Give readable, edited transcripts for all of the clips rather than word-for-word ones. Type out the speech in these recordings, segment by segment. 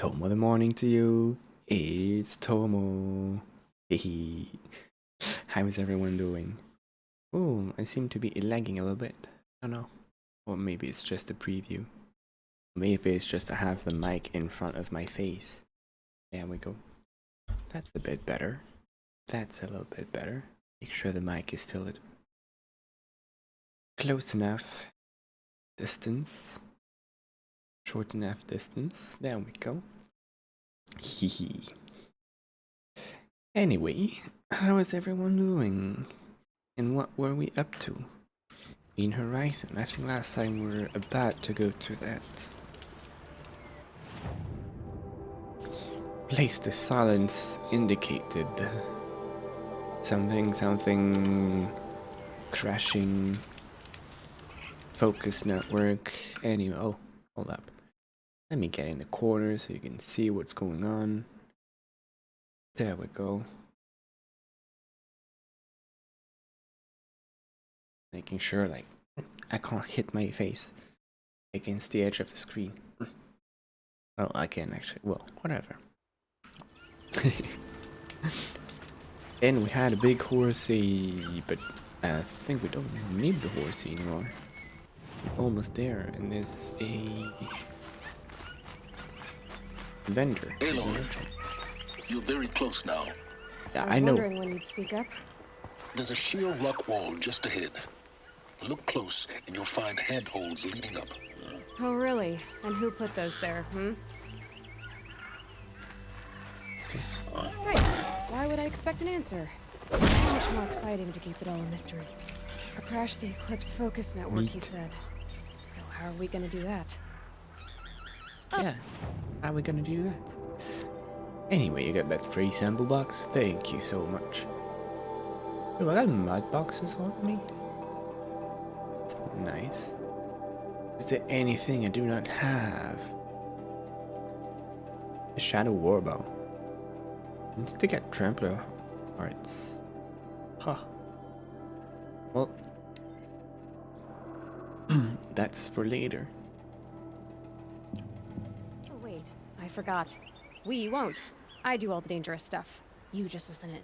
Tomo the morning to you. It's Tomo. Hehe. How's everyone doing? Oh, I seem to be lagging a little bit. I don't know. Or maybe it's just a preview. Maybe it's just to have the mic in front of my face. There we go. That's a bit better. That's a little bit better. Make sure the mic is still at close enough distance. Short enough distance. There we go. Hehe. Anyway, how is everyone doing? And what were we up to? In Horizon. I think last time we were about to go to that. Place the silence indicated. Something crashing. Focus network. Anyway, oh, hold up. Let me get in the corner so you can see what's going on. There we go. Making sure, like, I can't hit my face against the edge of the screen. Oh, I can actually. Well, whatever. And we had a big horsey, but I think we don't need the horsey anymore. We're almost there, and there's a vendor. Aloy, you're very close now. Yeah, I I know. was wondering when you'd speak up. There's a sheer rock wall just ahead. Look close, and you'll find handholds leading up. Oh, really? And who put those there, Right. Why would I expect an answer? So much more exciting to keep it all a mystery. Crash the Eclipse focus network, he said. So how are we gonna do that? Yeah, how are we gonna do that? Anyway, you got that free sample box. Thank you so much. Oh, I got mud boxes on me. That's nice. Is there anything I do not have? The Shadow Warbow. I need to get Trampler parts. Huh. Well, that's for later. Oh, wait. I forgot. We won't. I do all the dangerous stuff. You just listen in.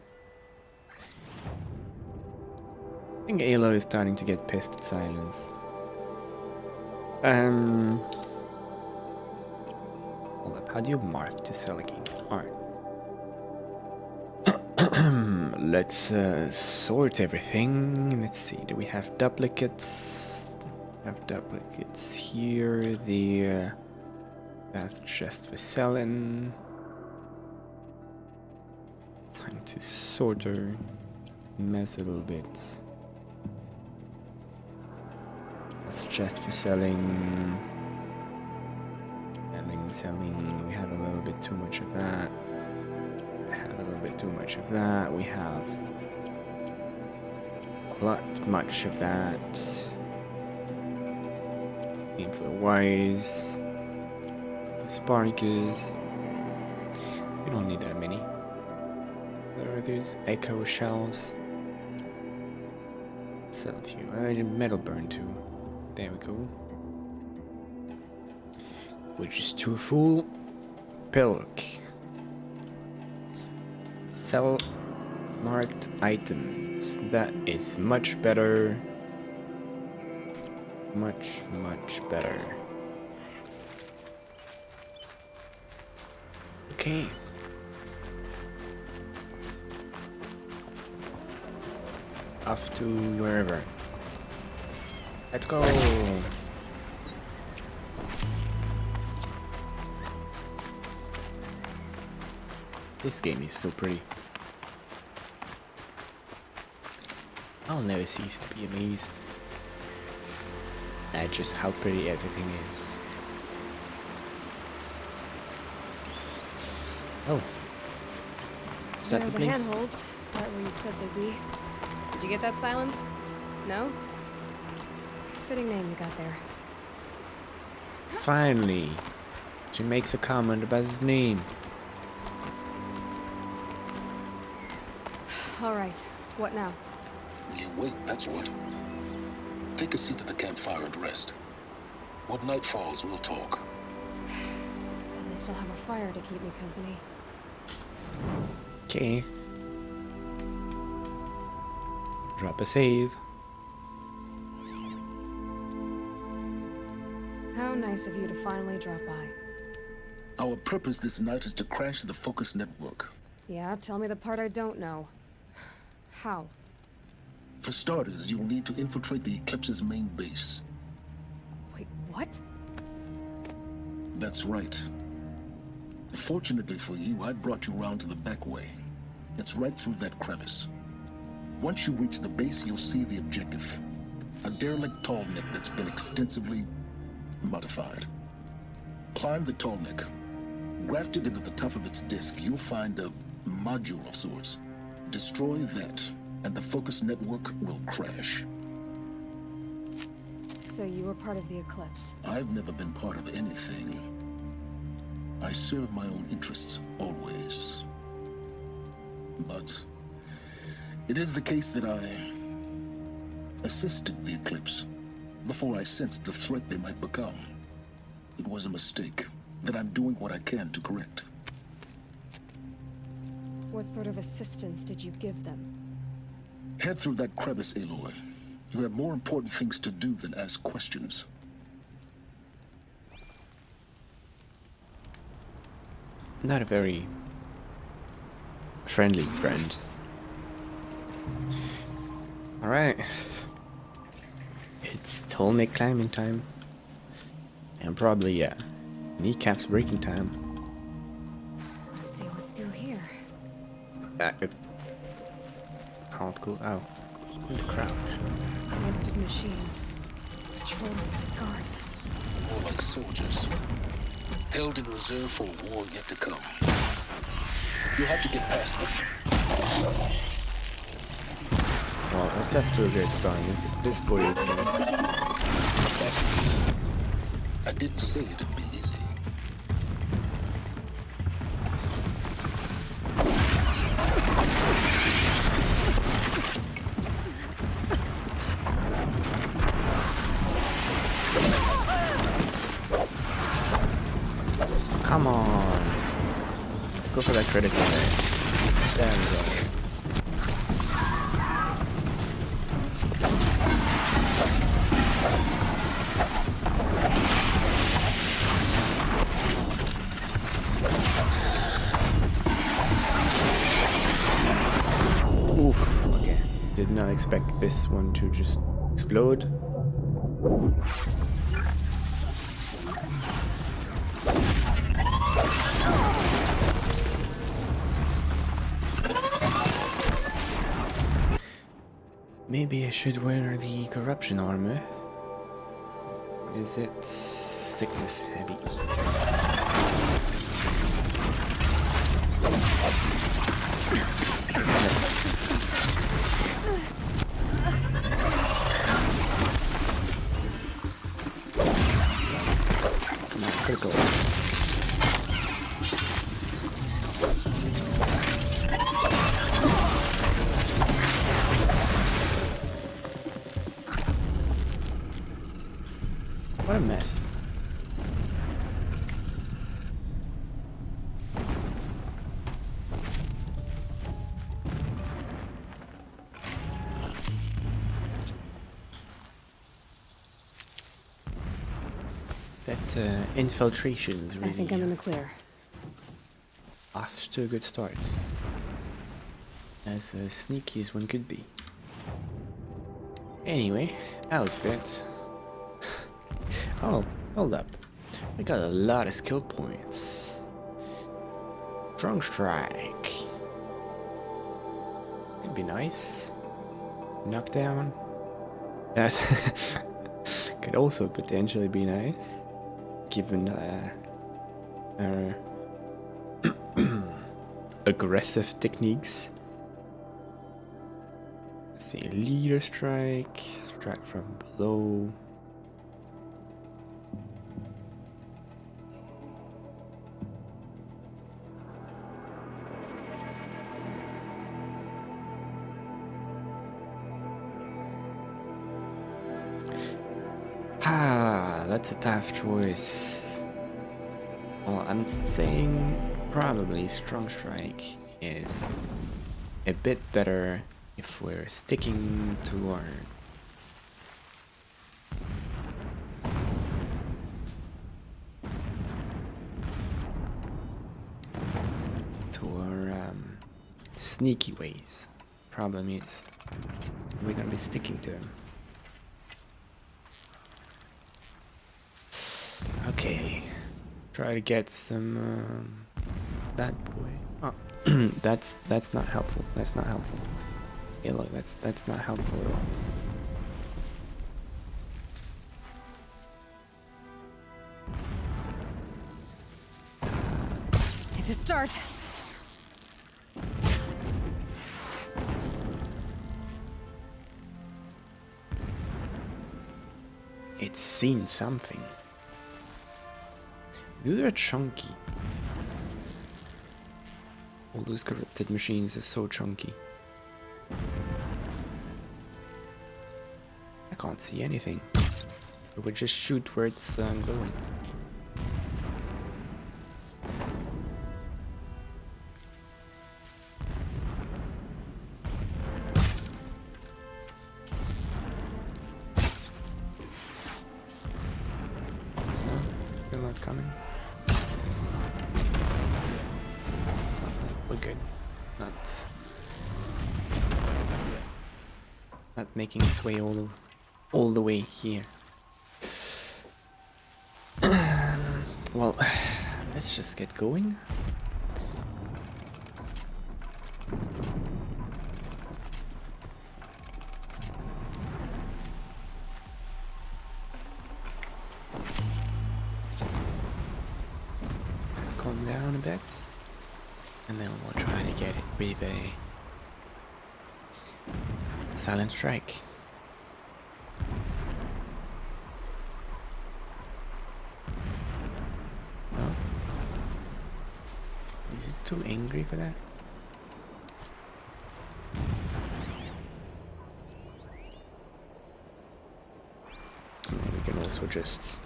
I think Alo is starting to get pissed at silence. Hold up, how do you mark to sell again? Alright. Let's sort everything. Let's see, do we have duplicates? Have duplicates here. That's just for selling. Time to sort her. Mess a little bit. That's just for selling. Selling. We have a little bit too much of that. We have a little bit too much of that. We have a lot much of that. Info wise. Sparkers. We don't need that many. There's echo shells. Sell a few. I need metal burn too. There we go. Which is too full. Pilk. Sell marked items. That is much better. Much better. Okay. Off to wherever. Let's go. This game is so pretty. I'll never cease to be amazed at just how pretty everything is. Oh. Is that the place? handholds. Right where you said they'd be. Did you get that, Silence? No? Fitting name you got there. Finally. She makes a comment about his name. All right. What now? You wait, that's what. Take a seat at the campfire and rest. When night falls, we'll talk. This least I'll have a fire to keep me company. Okay. Drop a save. How nice of you to finally drop by. Our purpose this night is to crash the focus network. Yeah, tell me the part I don't know. How? For starters, you'll need to infiltrate the Eclipse's main base. Wait, what? That's right. Fortunately for you, I brought you round to the back way. It's right through that crevice. Once you reach the base, you'll see the objective. A derelict tall neck that's been extensively modified. Climb the tall neck. Grafted into the top of its disk, you'll find a module of sorts. Destroy that, and the focus network will crash. So you were part of the Eclipse. I've never been part of anything. I serve my own interests, always. But it is the case that I assisted the Eclipse before I sensed the threat they might become. It was a mistake that I'm doing what I can to correct. What sort of assistance did you give them? Head through that crevice, Aloy. You have more important things to do than ask questions. Not a very friendly friend. Alright. It's tall neck climbing time. And probably, yeah, kneecaps breaking time. Let's see what's through here. Can't go out. The crouch. Connected machines. Patrolling guards. More like soldiers. Held in reserve for a war yet to come. You'll have to get past them. Well, that's off to a great start. This boy is. I didn't say it'd be easy. Come on. Go for that critical hit. There we go. Oof, okay. Did not expect this one to just explode. Maybe I should wear the corruption armor. Is it sickness heavy? Come on, critical. What a mess. That infiltration is really I think I'm in the clear. off to a good start. As sneaky as one could be. Anyway, outfit. Oh, hold up. We got a lot of skill points. Strong strike. Could be nice. Knockdown. That could also potentially be nice. Given our aggressive techniques. Let's see, leader strike. Strike from below. Ah, that's a tough choice. Well, I'm saying probably strong strike is a bit better if we're sticking to our sneaky ways. Problem is, we're gonna be sticking to them. Okay, try to get some that boy. Oh, that's not helpful. That's not helpful. Yeah, look, that's not helpful at all. It's a start. It's seen something. These are chunky. All those corrupted machines are so chunky. I can't see anything. It would just shoot where it's glowing. No, they're not coming. We're good. Not making its way all the way here. Well, let's just get going. Calm down a bit, and then we'll try to get it with a silent strike. No? Is it too angry for that? We can also just...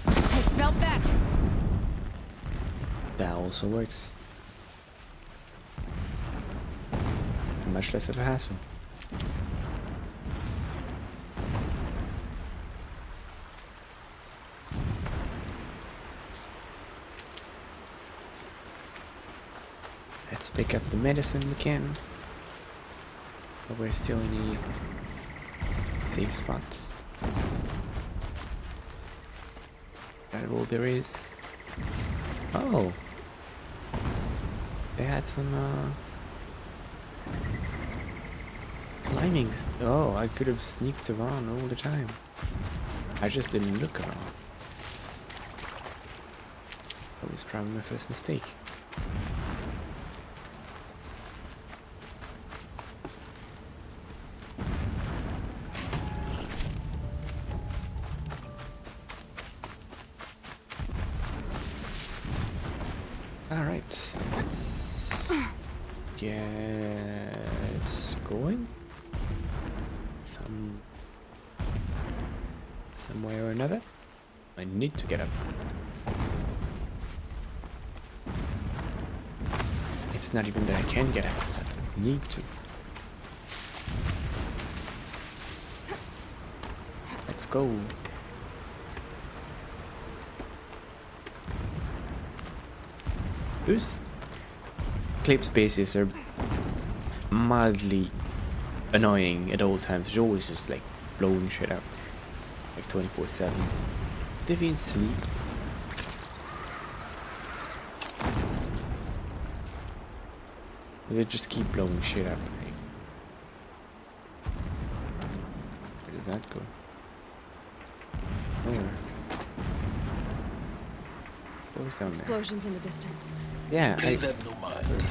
I felt that. That also works. Much less of a hassle. Let's pick up the medicine we can. But we're still in a safe spot. That all there is. Oh! They had some climbing oh, I could have sneaked around all the time. I just didn't look around. That was probably my first mistake. Alright, let's get going. Some way or another. I need to get up. It's not even that I can get up, it's that I need to. Let's go. Those clip spaces are mildly annoying at all times. They're always just like blowing shit up. Like 24/7. Deviant sleep. They just keep blowing shit up. Like, where did that go? Nowhere. What was down there? Explosions in the distance. Yeah, Pay that no mind.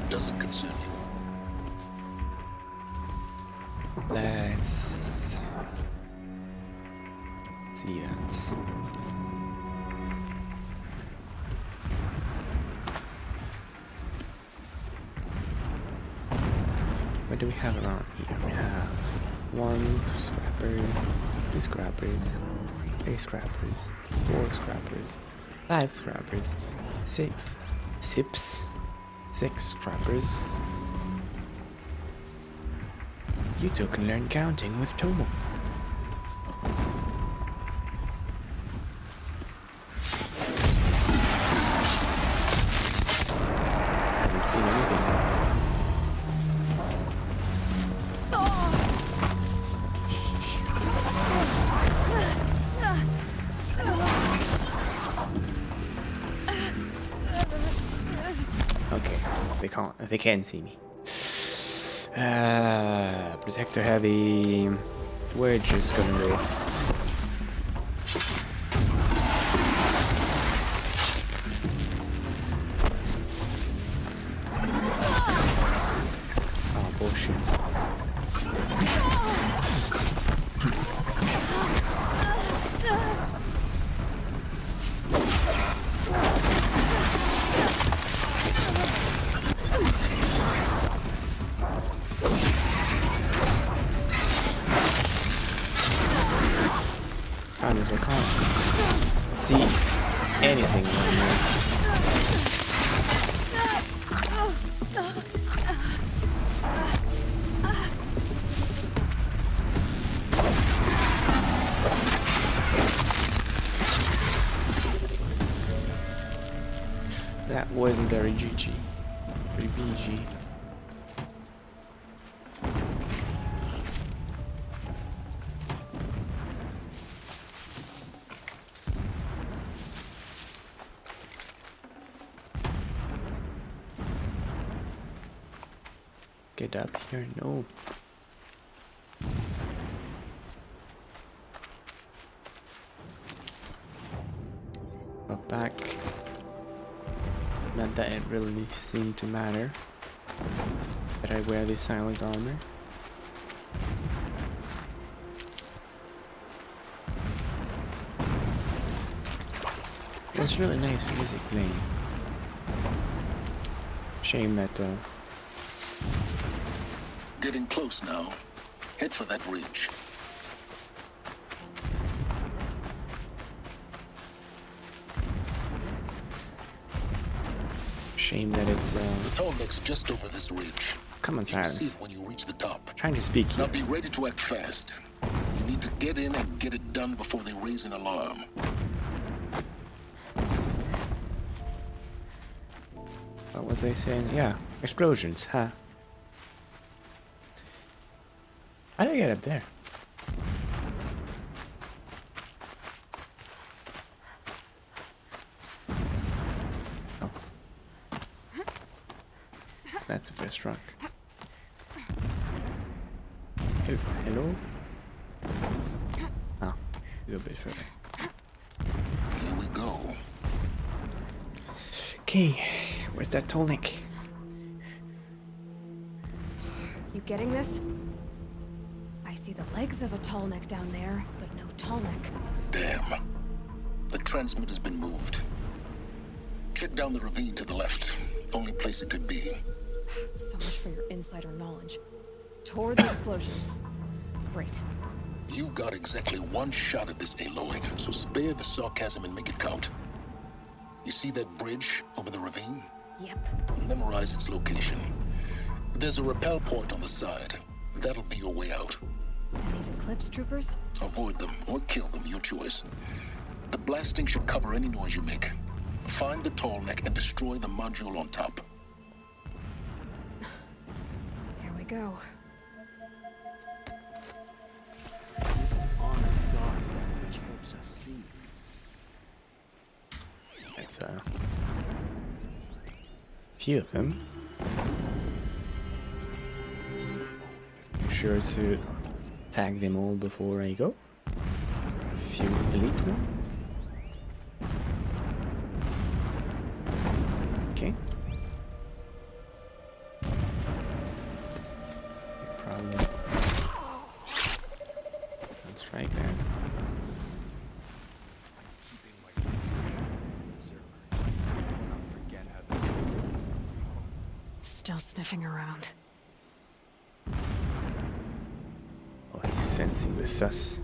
Doesn't concern you. Let's see that. What do we have around here? We have one scrapper, two scrappers, 3 scrappers, 4 scrappers, 5 scrappers, 6 scrappers. You two can learn counting with Tomo. Haven't seen anything. Okay, they can't see me. Protector heavy. We're just gonna go. Oh bullshit. I can't see anything right now. That wasn't very GG. Very BG. Get up here, no. But back. Not that it really seemed to matter that I wear this silent armor. It's really nice music playing. Shame that Getting close now. Head for that ridge. shame that it's The toll neck's just over this ridge. come on, You'll see silence. it when you reach the top. Trying to speak Now here. be ready to act fast. You need to get in and get it done before they raise an alarm. What was I saying? Yeah, explosions, huh? How did I get up there? Oh. That's the first rock. Hello? Oh, a little bit further. Here we go. Okay, where's that toll neck? You getting this? I see the legs of a tall neck down there, but no tall neck. Damn. The transmitter's been moved. Check down the ravine to the left. Only place it could be. So much for your insider knowledge. Toward the explosions. Great. You've got exactly one shot at this, Aloy, so spare the sarcasm and make it count. You see that bridge over the ravine? Yep. Memorize its location. There's a rappel point on the side. That'll be your way out. And these Eclipse troopers? Avoid them or kill them, your choice. The blasting should cover any noise you make. Find the tall neck and destroy the module on top. Here we go. This honor God which helps us see. That's a few of them. Make sure to tag them all before I go. Few elite ones. Okay. Probably. That's right there. Keeping my observer. Not forget how the Still sniffing around. Oh, he's sensing the sus.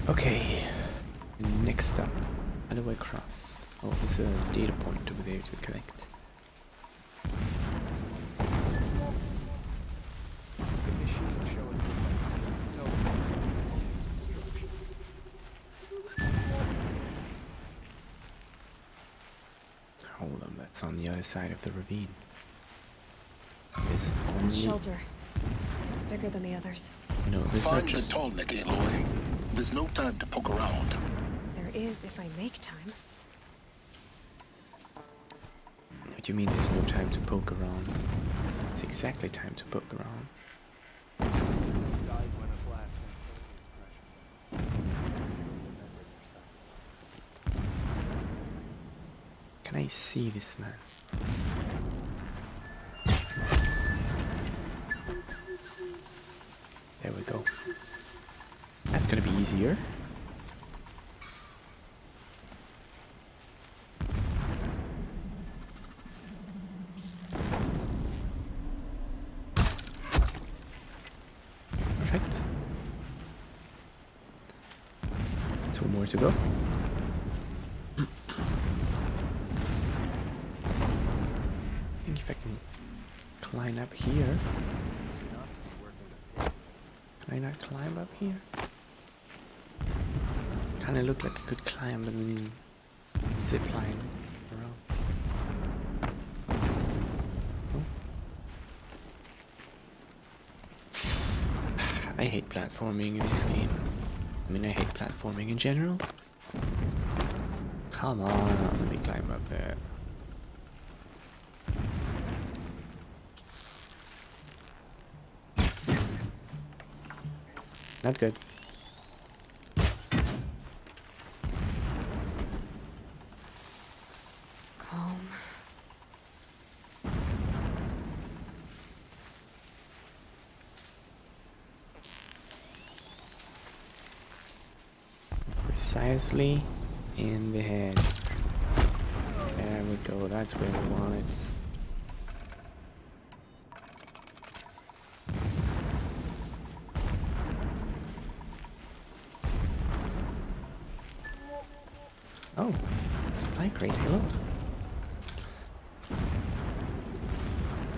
Okay, next up, how do I cross? Oh, there's a data point over there to collect. The machine will show us the way. No destruction. Hold on, that's on the other side of the ravine. There's That only... shelter. It's bigger than the others. No, there's not Find the just... tall neck, Aloy. There's no time to poke around. There is if I make time. What do you mean there's no time to poke around? It's exactly time to poke around. Died when a blast and crashed. Remember their sacrifice. Can I see this man? There we go. That's gonna be easier. Perfect. 2 more to go. I think if I can climb up here. Can I not climb up here? Kinda look like I could climb and then zip line around. Oh. I hate platforming in this game. I mean, I hate platforming in general. Come on, let me climb up there. Not good. Calm. Precisely in the head. There we go, that's where we want it. Oh, supply crate, hello.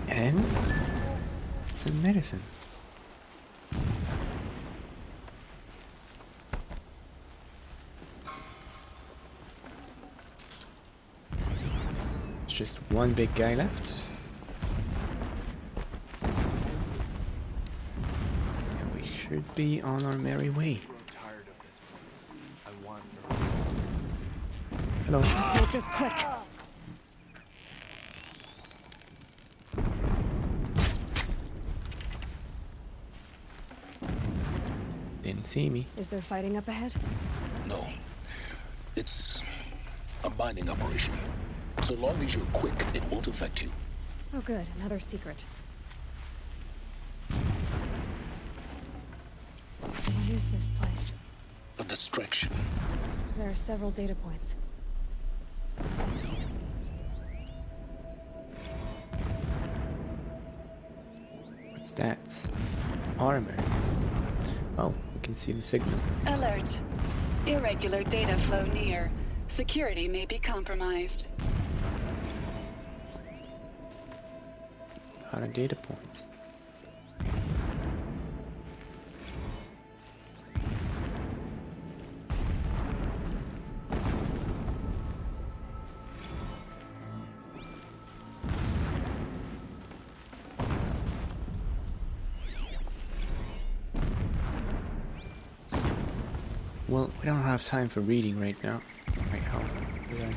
And some medicine. There's just one big guy left. And we should be on our merry way. I'm tired of this place. I want Hello. Let's make this quick. Didn't see me. Is there fighting up ahead? No. It's a mining operation. So long as you're quick, it won't affect you. Oh good, another secret. What is this place? A distraction. There are several data points. What's that? Armor. Oh, we can see the signal. Alert. Irregular data flow near. Security may be compromised. A lot of data points. Well, we don't have time for reading right now. Wait, hold on. Did I-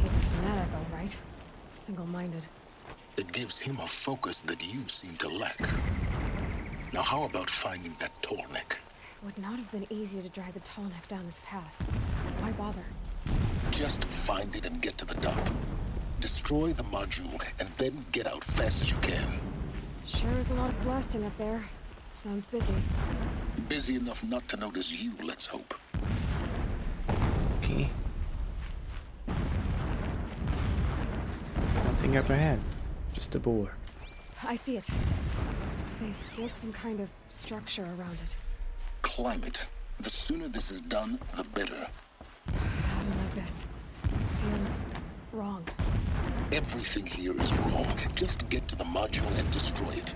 He's a fanatic, all right. Single-minded. It gives him a focus that you seem to lack. Now how about finding that tall neck? It would not have been easy to drag the tall neck down this path. Why bother? Just find it and get to the top. Destroy the module and then get out fast as you can. Sure is a lot of blasting up there. Sounds busy. Busy enough not to notice you, let's hope. Okay. Nothing up ahead. Just a bore. I see it. They've built some kind of structure around it. Climate. The sooner this is done, the better. I don't like this. Feels wrong. Everything here is wrong. Just get to the module and destroy it.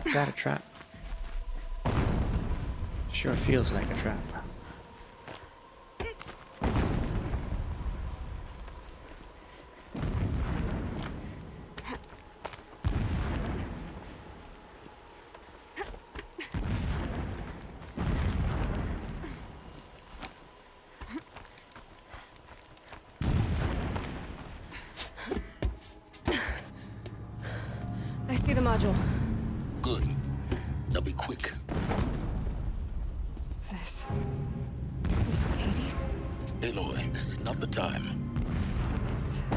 Is that a trap? Sure feels like a trap. I see the module. Good. Now be quick. This is Hades? Aloy, this is not the time. It's a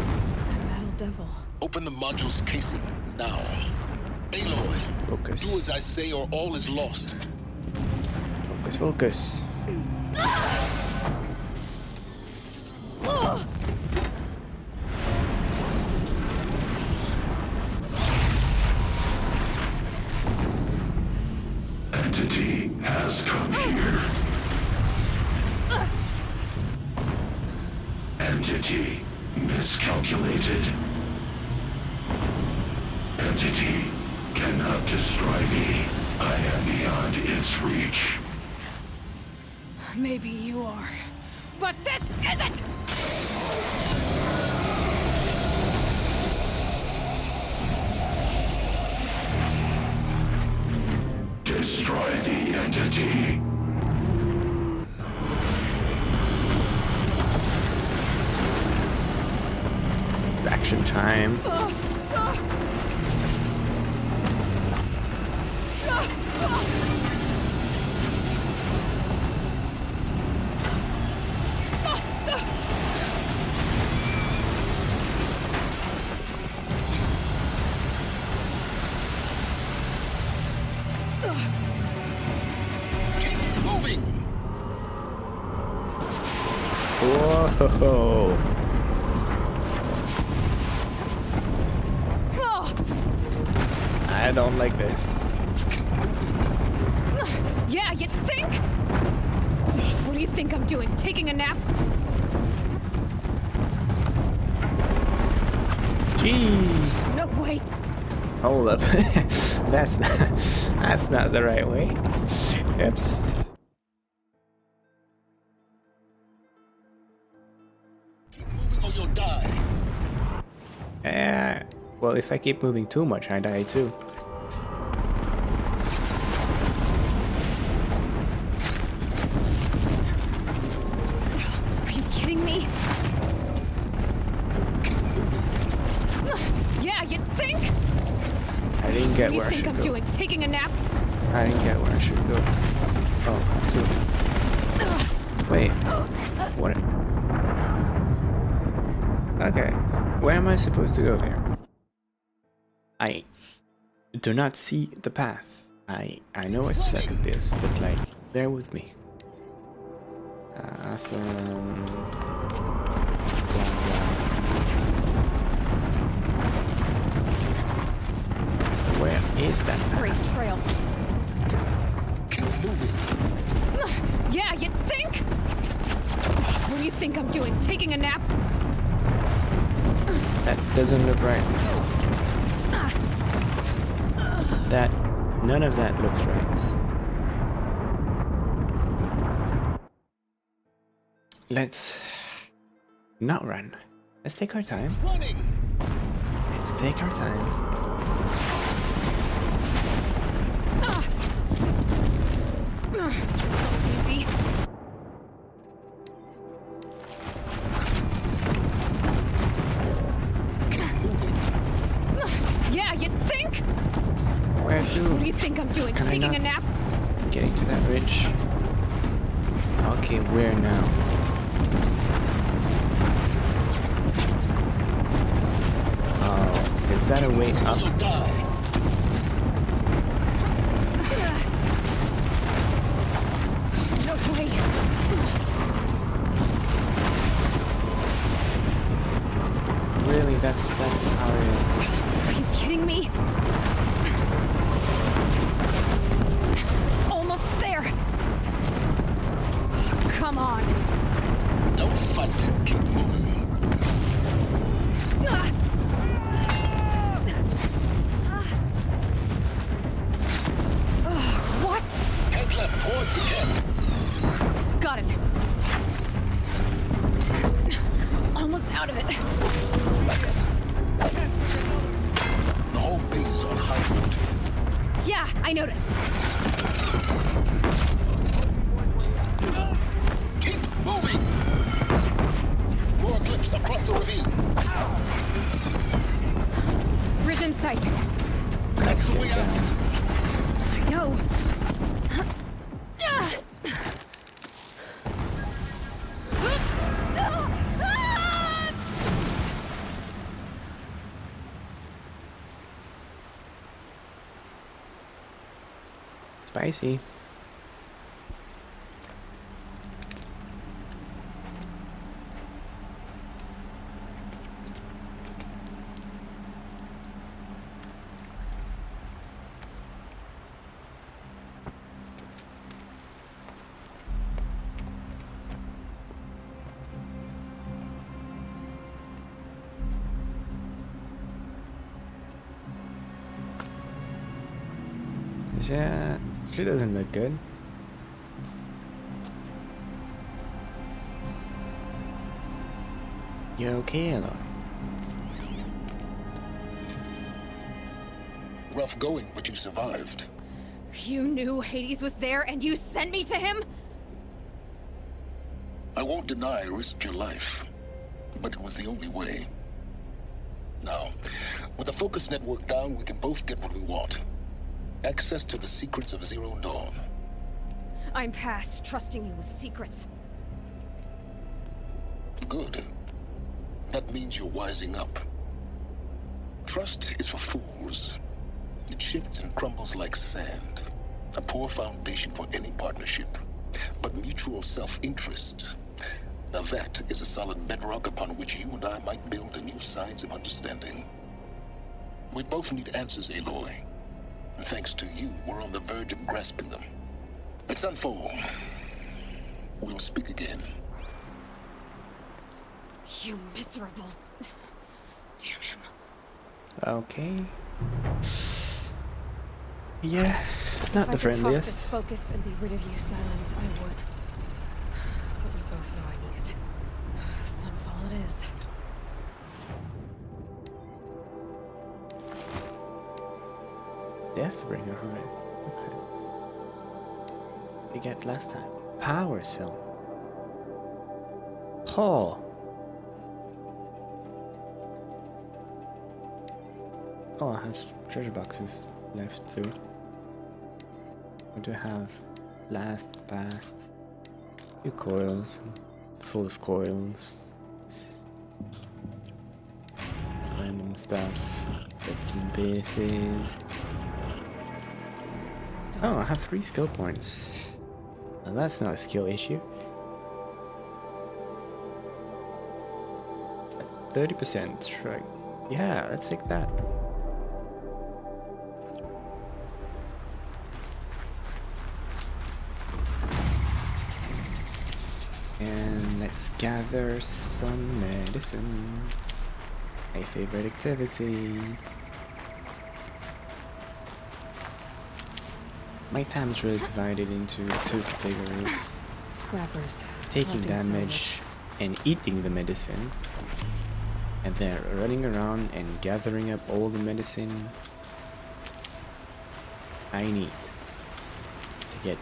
metal devil. Open the module's casing, now. Aloy, Focus. do as I say or all is lost. Focus, focus. Entity has come here. Entity miscalculated. Entity cannot destroy me. I am beyond its reach. Maybe you are. But this isn't! Destroy the entity. It's action time. Keep moving! Whoa! I don't like this. Yeah, you think? What do you think I'm doing? Taking a nap? Gee! No, wait. Hold up. that's not the right way. Oops. Keep moving or you'll die. Well, if I keep moving too much, I die too. Are you kidding me? Yeah, you think? I didn't get What do you where I think should I'm go. doing? Taking a nap? I didn't get where I should go. Oh, I have to. Wait. What? Okay. Where am I supposed to go here? I do not see the path. I know I suck at this, but like, bear with me. Awesome. Where is that path? Great trail. Keep moving. Yeah, you think? What do you think I'm doing? Taking a nap? That doesn't look right. None of that looks right. Let's not run. Let's take our time. Running! Let's take our time. Easy. Yeah, you think? Where to? What do you think I'm doing? Can I Taking not- a nap? Getting to that ridge. Okay, where now? Oh, is that a way up? You'll die. No way. Really, that's how it is. Are you kidding me? I noticed. Keep moving! More eclipse across the ravine. Bridge in sight. That's the way out. I know. Spicy. Yeah, she doesn't look good. You okay, Aloy? Rough going, but you survived. You knew Hades was there and you sent me to him? I won't deny I risked your life, but it was the only way. Now, with the focus network down, we can both get what we want. Access to the secrets of Zero Dawn. I'm past trusting you with secrets. Good. That means you're wising up. Trust is for fools. It shifts and crumbles like sand. A poor foundation for any partnership. But mutual self-interest. Now that is a solid bedrock upon which you and I might build a new science of understanding. We both need answers, Aloy. And thanks to you, we're on the verge of grasping them. Let's unfold. We'll speak again. You miserable... Damn him. Okay. Yeah, not the If I could toss this friendliest. focus and be rid of you, Silence, I would. But we both know I need it. Sunfall it is. Deathbringer, alright. Okay. We get last time. Power cell. Paul. Oh, I have treasure boxes left too. What do I have? Last, past. Few coils. Full of coils. Random stuff. Bits and pieces. Oh, I have 3 skill points. Well, that's not a skill issue. 30% strike. Yeah, let's take that. And let's gather some medicine. My favorite activity. My time is really divided into 2 categories. Scrappers. Taking collecting damage and eating the medicine. And then running around and gathering up all the medicine I need to get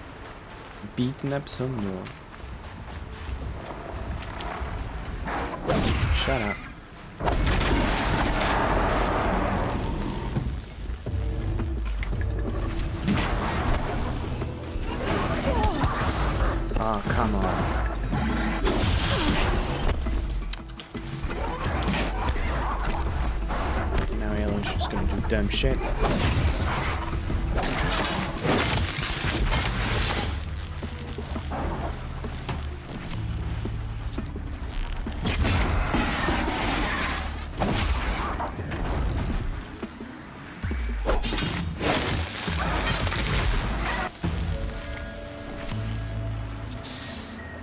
beaten up some more. Shut up. Oh, come on. Now Aloy's just gonna do dumb shit.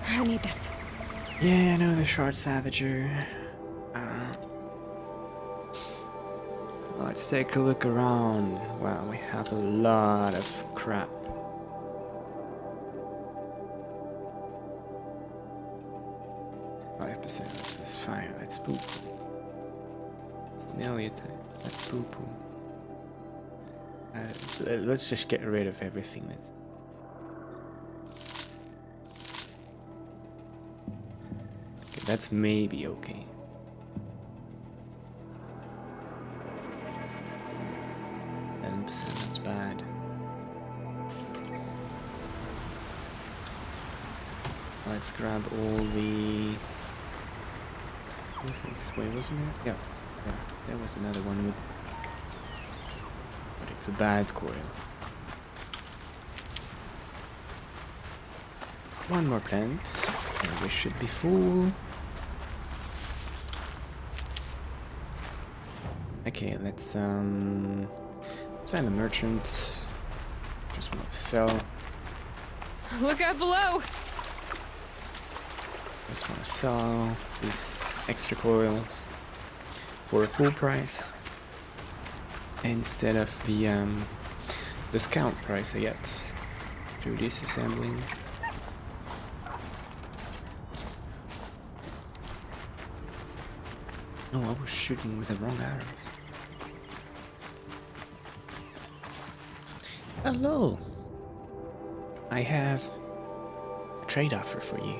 I need this. Yeah, I know the short savager. Let's take a look around. Wow, we have a lot of crap. %. That's fine. Let's poo poo. It's nearly a time. Let's poo poo. Let's just get rid of everything that's... Okay, that's maybe okay. That's bad. Let's grab all the... This way, wasn't it? Yeah. Yeah, there was another one with... But it's a bad coil. One more plant, and we should be full. Okay, let's find a merchant. Just want to sell. Look out below! Just want to sell these extra coils for a full price instead of the discount price I get through disassembling. No, I was shooting with the wrong arrows. Hello! I have a trade offer for you.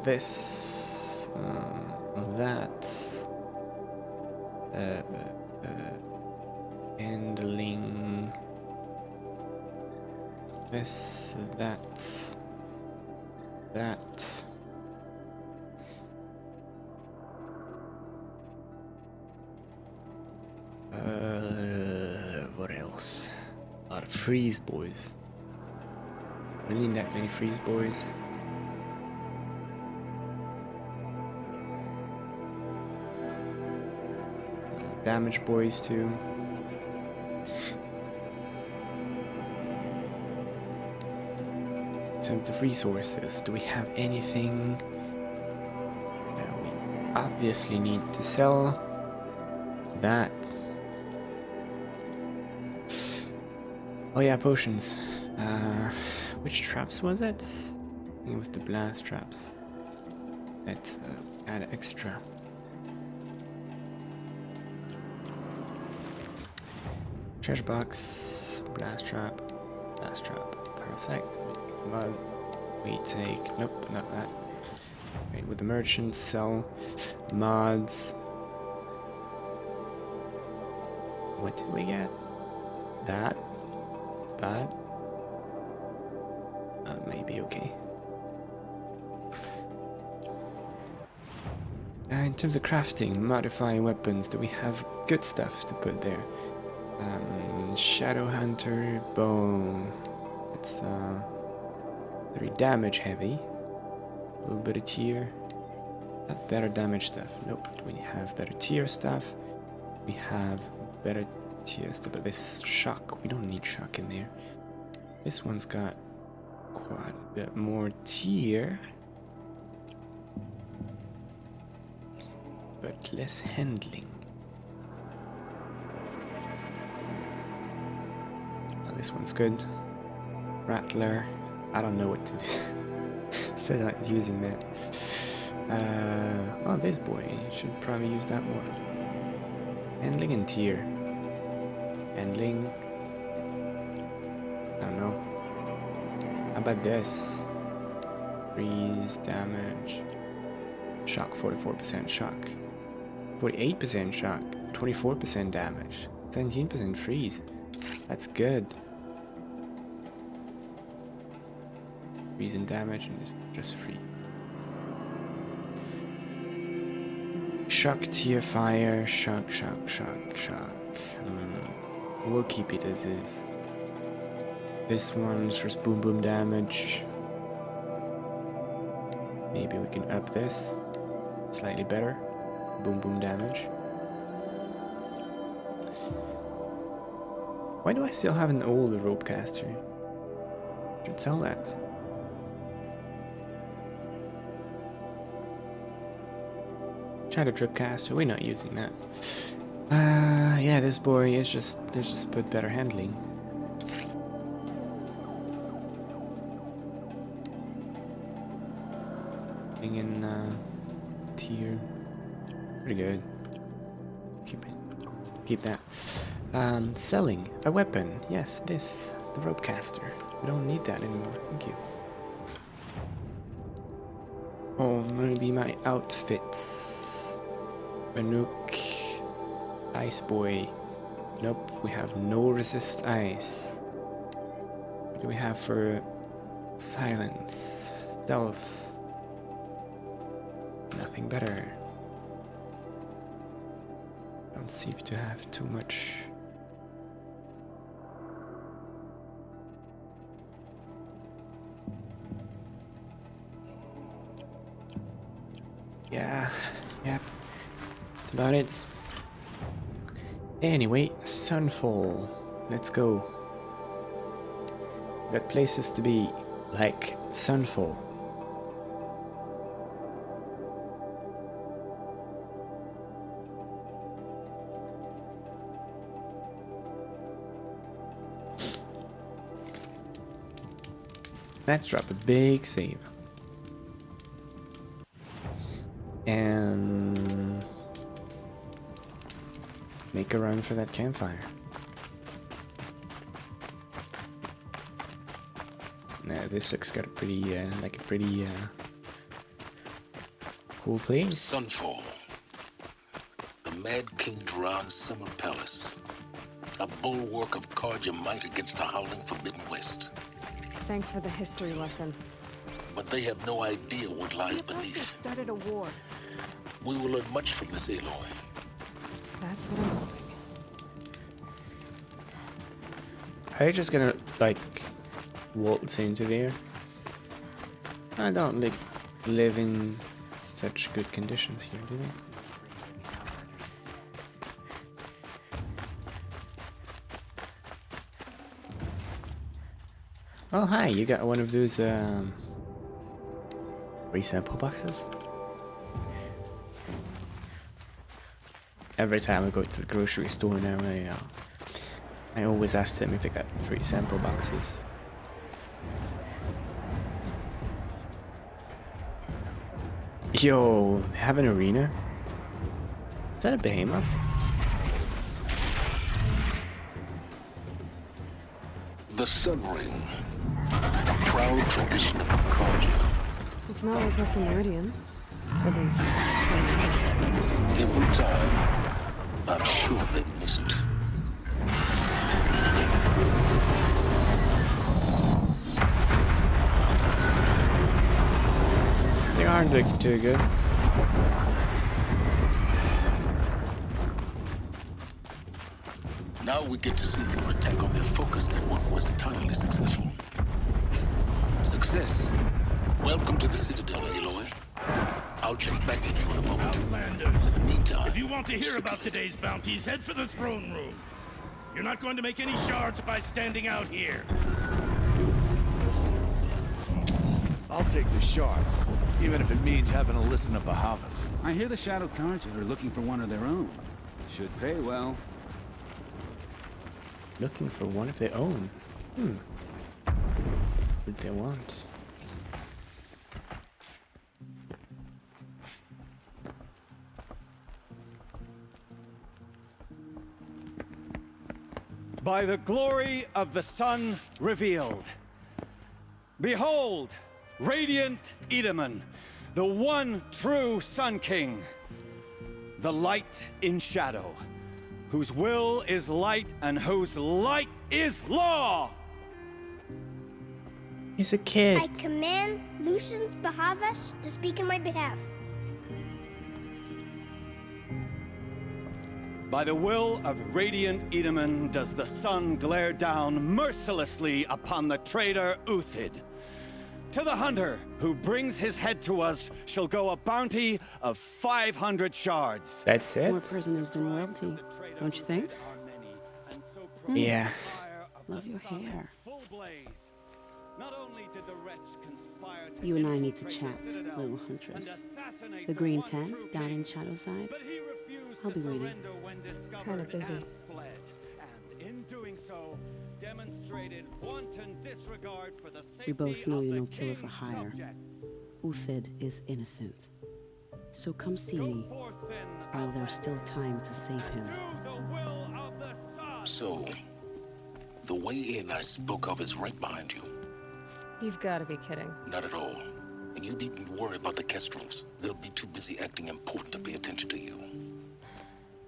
This, that, handling, this, that, what else? A lot of freeze boys. Really need that many freeze boys. Damage boys too. In terms of resources, do we have anything that we obviously need to sell? That. Oh yeah, potions. Which traps was it? I think it was the blast traps. Let's add extra. Treasure box, blast trap, perfect. Mud, we take, nope, not that. Wait, with the merchant, sell mods. What did we get? That? It's bad. Maybe okay. In terms of crafting, modifying weapons, do we have good stuff to put there? Shadow Hunter bow. It's very damage heavy. A little bit of tier. Have better damage stuff. Nope. Do we have better tier stuff? We have better tier stuff, but this shock, we don't need shock in there. This one's got quite a bit more tier, but less handling. This one's good. Rattler. I don't know what to do. Instead of not using that. Oh, this boy. Should probably use that more. Handling and tier. Handling. I don't know. How about this? Freeze damage. Shock, 44% shock. 48% shock. 24% damage. 17% freeze. That's good. Freeze and damage and it's just free. Shock, tier, fire, shock. We'll keep it as is. This one's just boom damage. Maybe we can up this. Slightly better. Boom damage. Why do I still have an old rope caster? Should sell that. Shadow trip caster, we're not using that. Yeah, this boy is just, let's just put better handling. Thing in tier, pretty good. Keep it. Keep that. Selling a weapon. Yes, this. The rope caster. We don't need that anymore. Thank you. Oh, maybe my outfits. Banuk. Ice boy. Nope, we have no resist ice. What do we have for silence? Stealth. Nothing better. Don't seem to have too much. Yeah, that's about it. Anyway, Sunfall. Let's go. Got places to be, like Sunfall. Let's drop a big save. And make a run for that campfire. Now this looks got a pretty, like a pretty cool place. Sunfall. The Mad King Duran's summer palace. A bulwark of Karja might against the howling Forbidden West. Thanks for the history lesson. But they have no idea what lies beneath. Started a war. We will learn much from this Aloy. That's what I'm hoping. Are you just gonna, like, waltz into there? I don't, like, live in such good conditions here, do they? Oh, hi, you got one of those, resample boxes? Every time I go to the grocery store now, I always ask them if they got free sample boxes. Yo, they have an arena? Is that a behemoth? The Sun Ring. A proud tradition of Karja. It's not like this in Meridian. At least. Every time, I'm sure they miss it. They aren't looking too good. Now we get to see if your attack on their focus network was entirely successful. Success. Welcome to the Citadel, Aloy. I'll check back with you in a moment. Outlanders, In the meantime, if you want to hear sit about tight. today's bounties, head for the throne room. You're not going to make any shards by standing out here. I'll take the shards, even if it means having to listen to Bahavas. I hear the Shadow Cards are looking for one of their own. Should pay well. Looking for one of their own. What they want? By the glory of the sun revealed. Behold, radiant Edaman, the one true Sun King. The light in shadow, whose will is light and whose light is law. He's a kid. I command Lucius Bahavas to speak in my behalf. By the will of radiant Edaman does the sun glare down mercilessly upon the traitor Uthid. To the hunter who brings his head to us shall go a bounty of 500 shards. That's More it? prisoners than royalty, don't you think? Yeah. Love your hair. Not only did the wretch conspire to You and I infiltrate need to the chat, Citadel little huntress. and assassinate The green one tent true down king, in Shadowside. but he refused I'll to be waiting. surrender when discovered Kinda busy. and fled. And in doing so, demonstrated wanton disregard for the safety We both know of you're the no killer for king's hire. subjects. Uthid is innocent. So come see Go me forth then, while there's still time to save him. do the will So, the way in I spoke of is right behind you. You've got to be kidding. Not at all. And you needn't worry about the Kestrels. They'll be too busy acting important to pay attention to you.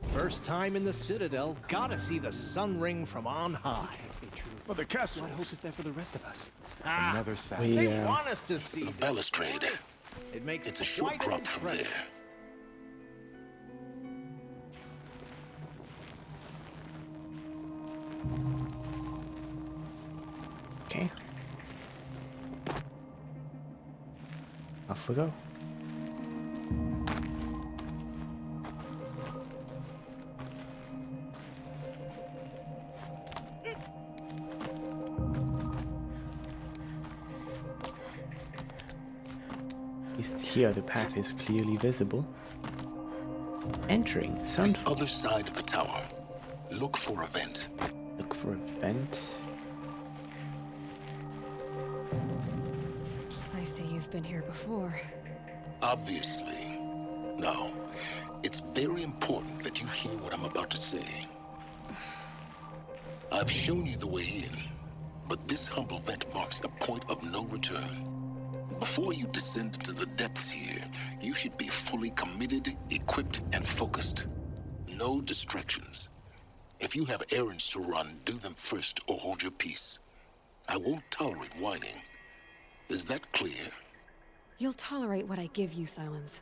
First time in the Citadel, gotta see the sun ring from on high. But the castle. What hope is there for the rest of us? Another side. We, They want us to see The balustrade. It makes It's a short quite drop an from impression. there. Okay. Off we go. At least here the path is clearly visible. Entering Sun. Other side of the tower. Look for a vent. Look for a vent. I see you've been here before. Obviously. Now, it's very important that you hear what I'm about to say. I've shown you the way in, but this humble vent marks a point of no return. Before you descend into the depths here, you should be fully committed, equipped, and focused. No distractions. If you have errands to run, do them first or hold your peace. I won't tolerate whining. Is that clear? You'll tolerate what I give you, Silence.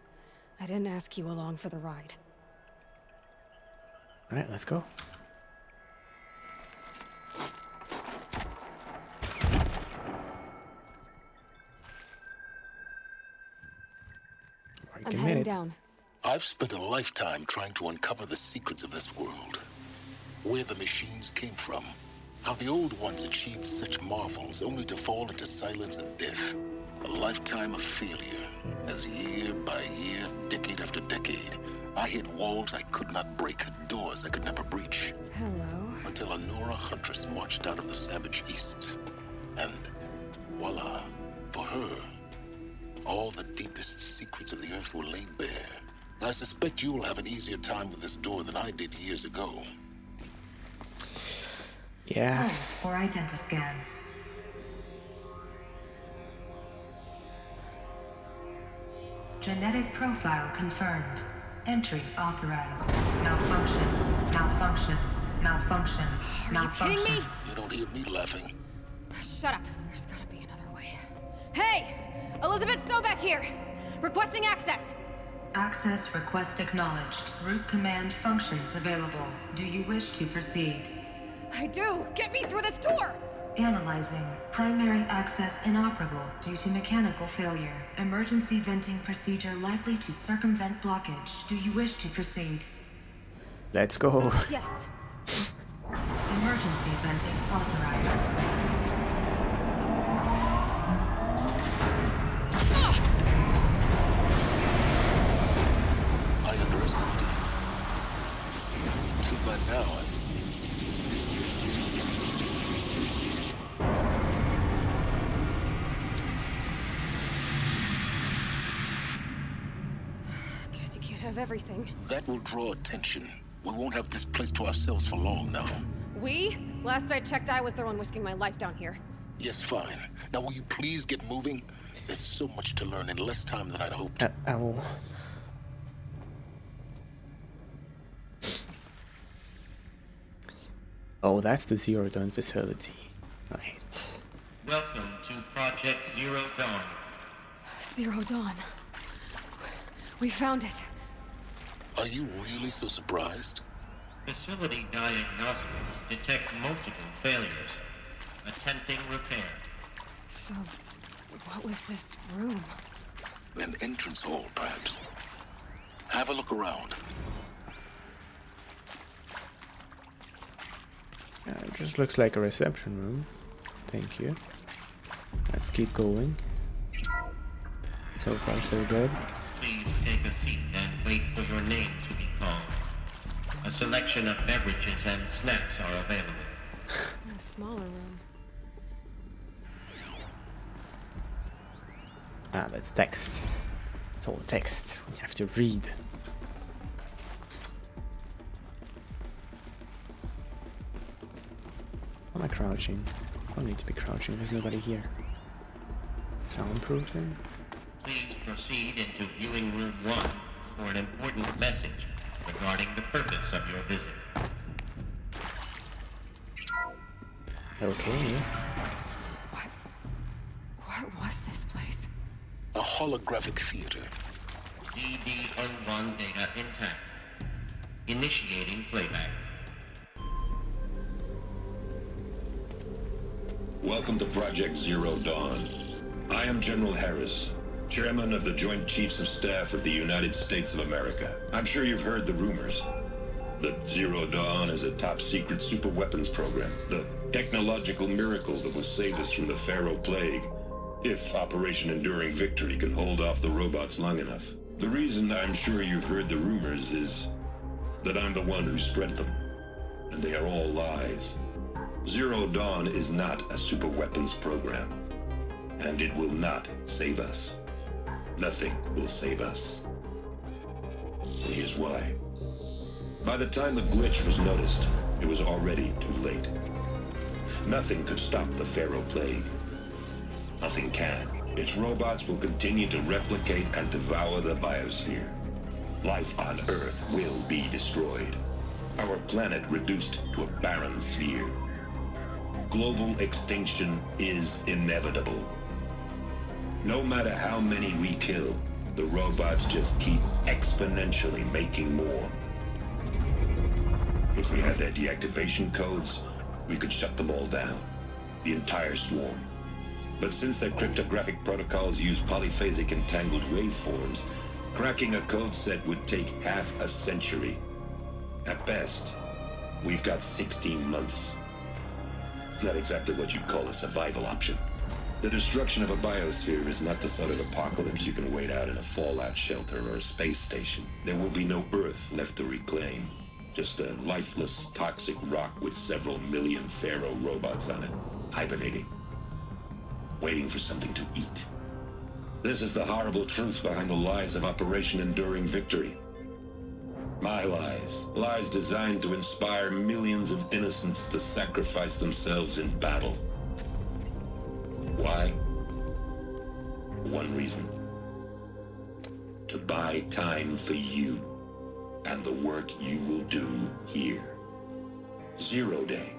I didn't ask you along for the ride. Alright, let's go. Already I'm heading committed. down. I've spent a lifetime trying to uncover the secrets of this world. Where the machines came from. How the old ones achieved such marvels only to fall into silence and death. A lifetime of failure. As year by year, decade after decade, I hit walls I could not break, doors I could never breach. Hello. Until a Nora huntress marched out of the savage east. And voila, for her, all the deepest secrets of the earth were laid bare. I suspect you'll have an easier time with this door than I did years ago. Yeah. Or identiscan. Genetic profile confirmed. Entry authorized. Malfunction. Malfunction. Malfunction. Are you kidding me? You don't hear me laughing. Shut up. There's gotta be another way. Hey! Elizabeth Stoback here! Requesting access! Access request acknowledged. Root command functions available. Do you wish to proceed? I do! Get me through this door! Analyzing. Primary access inoperable due to mechanical failure. Emergency venting procedure likely to circumvent blockage. Do you wish to proceed? Let's go. Yes. Emergency venting authorized. I underestimated you. Too bad now. Guess you can't have everything. That will draw attention. We won't have this place to ourselves for long now. We? Last I checked, I was the one risking my life down here. Yes, fine. Now will you please get moving? There's so much to learn in less time than I'd hoped. I will. Oh, that's the Zero Dawn facility. Right. Welcome to Project Zero Dawn. Zero Dawn. We found it. Are you really so surprised? Facility diagnostics detect multiple failures. Attempting repair. So, what was this room? An entrance hall, perhaps. Have a look around. It just looks like a reception room. Thank you. Let's keep going. So far, so good. Please take a seat and wait for your name to be called. A selection of beverages and snacks are available. A smaller room. Ah, that's text. It's all text. You have to read. am I crouching? I don't need to be crouching, there's nobody here. Soundproof then? Please proceed into viewing room 1 for an important message regarding the purpose of your visit. Okay. What was this place? A holographic theater. CD01 data intact. Initiating playback. Welcome to Project Zero Dawn. I am General Harris, Chairman of the Joint Chiefs of Staff of the United States of America. I'm sure you've heard the rumors that Zero Dawn is a top-secret superweapons program, the technological miracle that will save us from the Pharaoh Plague, if Operation Enduring Victory can hold off the robots long enough. The reason I'm sure you've heard the rumors is that I'm the one who spread them, and they are all lies. Zero Dawn is not a superweapons program, and it will not save us. Nothing will save us. And here's why. By the time the glitch was noticed, it was already too late. Nothing could stop the Pharaoh Plague. Nothing can. Its robots will continue to replicate and devour the biosphere. Life on Earth will be destroyed. Our planet reduced to a barren sphere. Global extinction is inevitable. No matter how many we kill, the robots just keep exponentially making more. If we had their deactivation codes, we could shut them all down. The entire swarm. But since their cryptographic protocols use polyphasic entangled waveforms, cracking a code set would take half a century. At best, we've got 16 months. Not exactly what you'd call a survival option. The destruction of a biosphere is not the sort of apocalypse you can wait out in a fallout shelter or a space station. There will be no Earth left to reclaim. Just a lifeless, toxic rock with several million Pharaoh robots on it, hibernating, waiting for something to eat. This is the horrible truth behind the lies of Operation Enduring Victory. My lies. Lies designed to inspire millions of innocents to sacrifice themselves in battle. Why? One reason. To buy time for you and the work you will do here. Zero Day,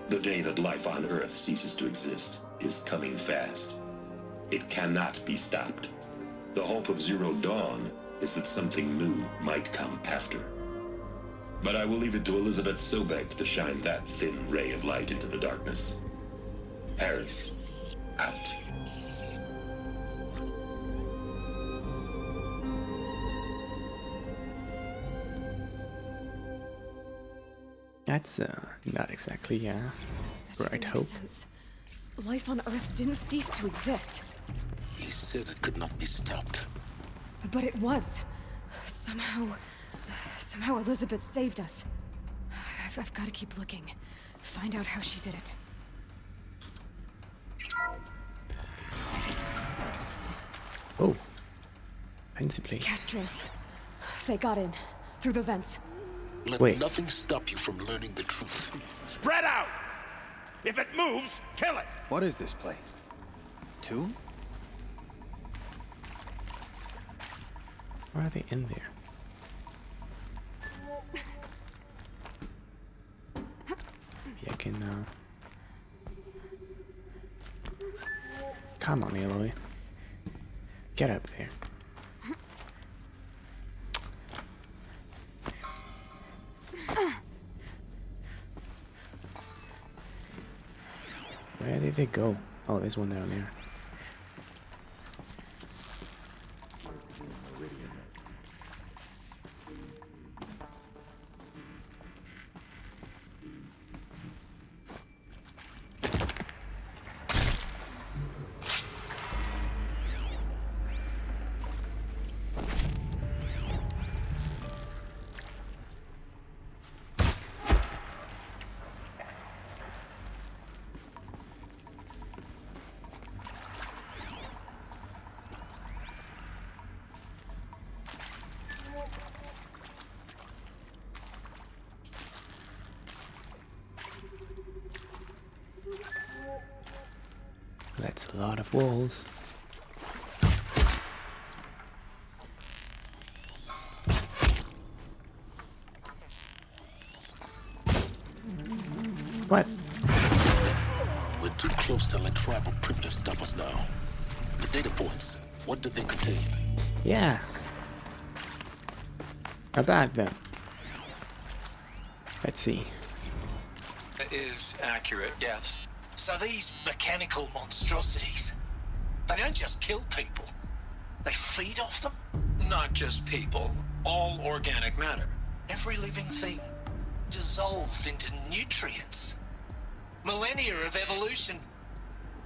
the day that life on Earth ceases to exist, is coming fast. It cannot be stopped. The hope of Zero Dawn is that something new might come after. But I will leave it to Elizabeth Sobek to shine that thin ray of light into the darkness. Harris, out. That's not exactly bright hope. Sense. Life on Earth didn't cease to exist. He said it could not be stopped. But it was. Somehow Elizabeth saved us. I've got to keep looking. Find out how she did it. Oh. Fancy place. Kestrels. They got in. Through the vents. Let nothing stop you from learning the truth. Spread out! If it moves, kill it! What is this place? Tomb? Why are they in there? Maybe I can, Come on, Aloy. Get up there. Where did they go? Oh, there's one down there. That's a lot of walls. What? We're too close to let tribal primitive stop us now. The data points, what do they contain? Yeah. About them. Let's see. That is accurate, yes. So these mechanical monstrosities, they don't just kill people, they feed off them? Not just people, all organic matter. Every living thing dissolved into nutrients. Millennia of evolution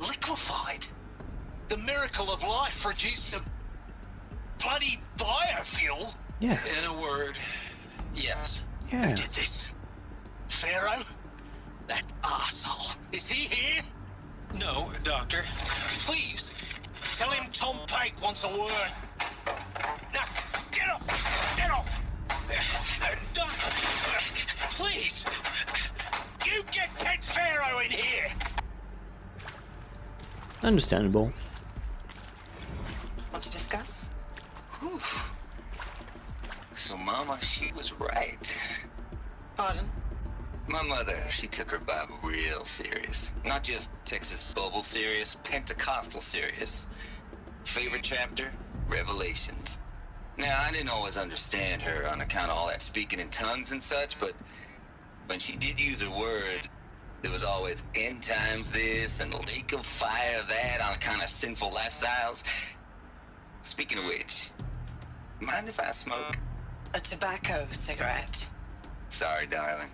liquefied. The miracle of life produced a bloody biofuel. Yeah. In a word, yes. Yeah. Who did this? Pharaoh? That arsehole. Is he here? No, Doctor. Please, tell him Tom Pike wants a word. Now, get off! Get off! Doctor, please, you get Ted Pharaoh in here! Understandable. Want to discuss? Whew. So Mama, she was right. Pardon? My mother, she took her Bible real serious. Not just Texas Bible serious, Pentecostal serious. Favorite chapter? Revelations. Now, I didn't always understand her on account of all that speaking in tongues and such, but when she did use her words, there was always end times this and lake of fire that on account of sinful lifestyles. Speaking of which, mind if I smoke? A tobacco cigarette. Sorry, darling.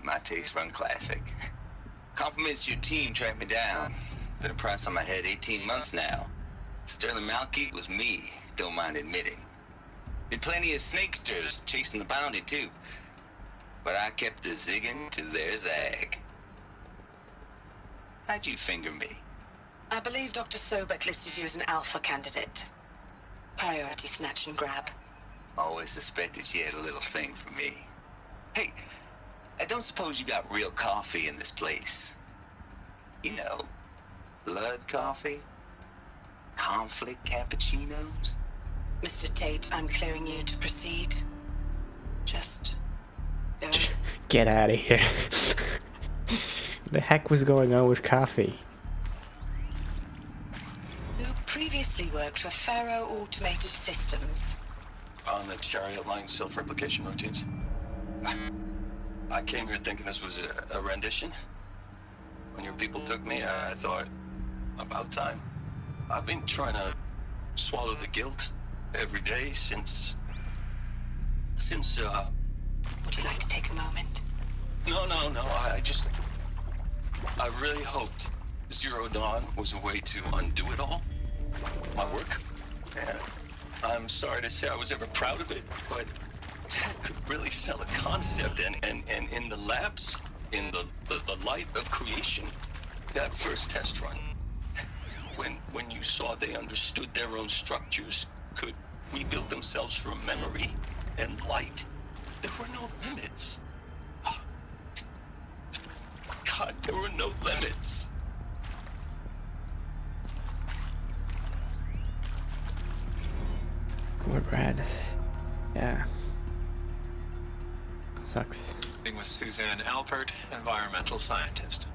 My taste run classic. Compliments to your team tracked me down. Been a price on my head 18 months now. Sterling Malky was me, don't mind admitting. Been plenty of snakesters chasing the bounty too. But I kept the zigging to their zag. How'd you finger me? I believe Dr. Sobek listed you as an alpha candidate. Priority snatch and grab. Always suspected she had a little thing for me. Hey, I don't suppose you got real coffee in this place. You know, blood coffee? Conflict cappuccinos? Mr. Tate, I'm clearing you to proceed. Just go. Get out of here. The heck was going on with coffee? Who previously worked for Faro Automated Systems. On the chariot line self-replication routines. I came here thinking this was a rendition. When your people took me, I thought, about time. I've been trying to swallow the guilt every day since... Would you like to take a moment? No, I really hoped Zero Dawn was a way to undo it all. My work. And I'm sorry to say I was ever proud of it, but Ted could really sell a concept, and in the labs, in the light of creation, that first test run, when you saw they understood their own structures, could rebuild themselves from memory and light, there were no limits. God, there were no limits. Poor Brad. Yeah. Sucks. Being with Suzanne Alpert, environmental scientist.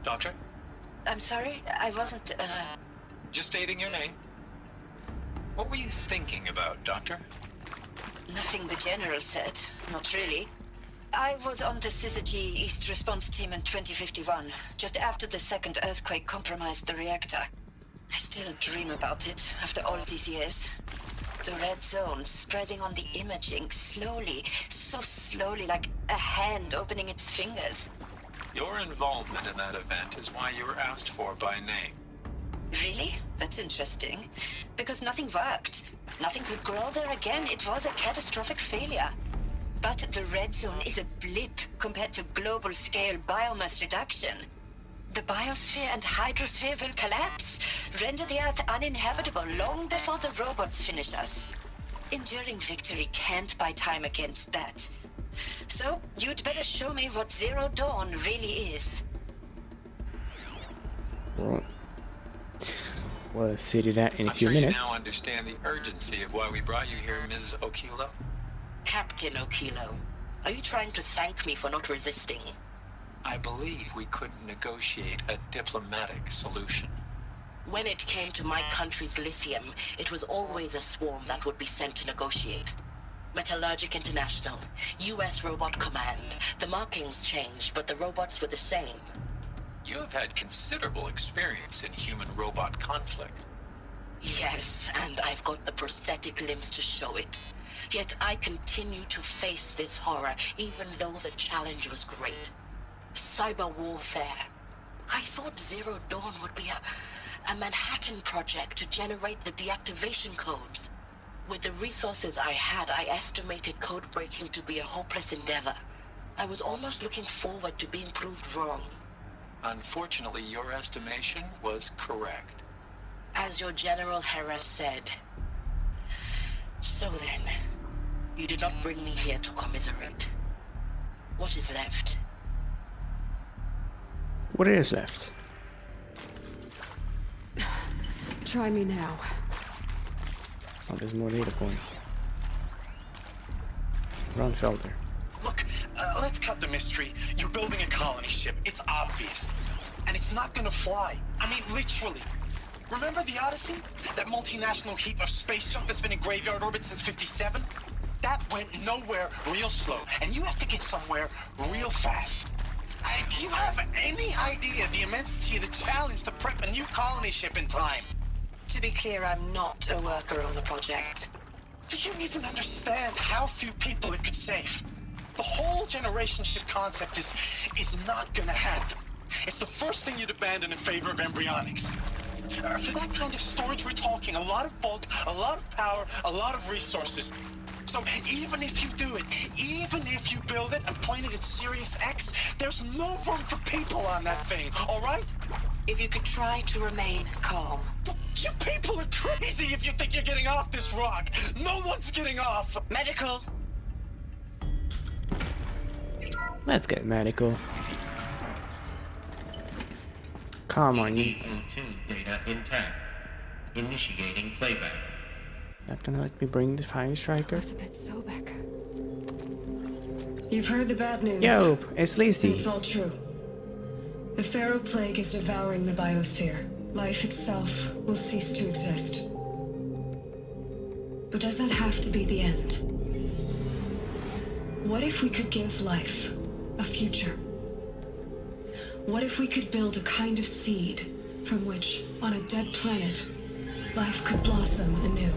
Doctor? I'm sorry, I wasn't, Just stating your name. What were you thinking about, Doctor? Nothing the General said. Not really. I was on the Syzygy East Response Team in 2051, just after the second earthquake compromised the reactor. I still dream about it, after all these years. The red zone spreading on the imaging, slowly, so slowly, like a hand opening its fingers. Your involvement in that event is why you were asked for by name. Really? That's interesting. Because nothing worked. Nothing could grow there again. It was a catastrophic failure. But the red zone is a blip compared to global-scale biomass reduction. The biosphere and hydrosphere will collapse, render the Earth uninhabitable long before the robots finish us. Enduring victory can't buy time against that. So, you'd better show me what Zero Dawn really is. Well, We'll see to that in a I'm few sure minutes. you now understand the urgency of why we brought you here, Ms. Okilo. Captain Okilo, are you trying to thank me for not resisting? I believe we couldn't negotiate a diplomatic solution. When it came to my country's lithium, it was always a swarm that would be sent to negotiate. Metallurgic International, U.S. Robot Command. The markings changed, but the robots were the same. You have had considerable experience in human-robot conflict. Yes, and I've got the prosthetic limbs to show it. Yet I continue to face this horror, even though the challenge was great. Cyber warfare. I thought Zero Dawn would be a Manhattan project to generate the deactivation codes. With the resources I had, I estimated code breaking to be a hopeless endeavor. I was almost looking forward to being proved wrong. Unfortunately, your estimation was correct. As your General Harris said. So then, you did not bring me here to commiserate. What is left? What is left? Try me now. Oh, there's more data points. Ron Felder. Look, let's cut the mystery. You're building a colony ship. It's obvious. And it's not gonna fly. I mean, literally. Remember the Odyssey? That multinational heap of space junk that's been in graveyard orbit since '57? That went nowhere real slow. And you have to get somewhere real fast. Do you have any idea the immensity of the challenge to prep a new colony ship in time? To be clear, I'm not a worker on the project. Do you even understand how few people it could save? The whole generation ship concept is not gonna happen. It's the first thing you'd abandon in favor of embryonics. For that kind of storage, we're talking a lot of bulk, a lot of power, a lot of resources. So even if you do it, even if you build it and point it at Sirius X, there's no room for people on that thing, all right? If you could try to remain calm. You people are crazy if you think you're getting off this rock. No one's getting off. Medical. Let's get medical. Come on, you. CO2 data intact. Initiating playback. Not gonna let me bring the Fire Striker? Elizabeth Sobek. You've heard the bad news. Yo, it's Lacey. It's all true. The Pharaoh Plague is devouring the biosphere. Life itself will cease to exist. But does that have to be the end? What if we could give life a future? What if we could build a kind of seed from which, on a dead planet, life could blossom anew?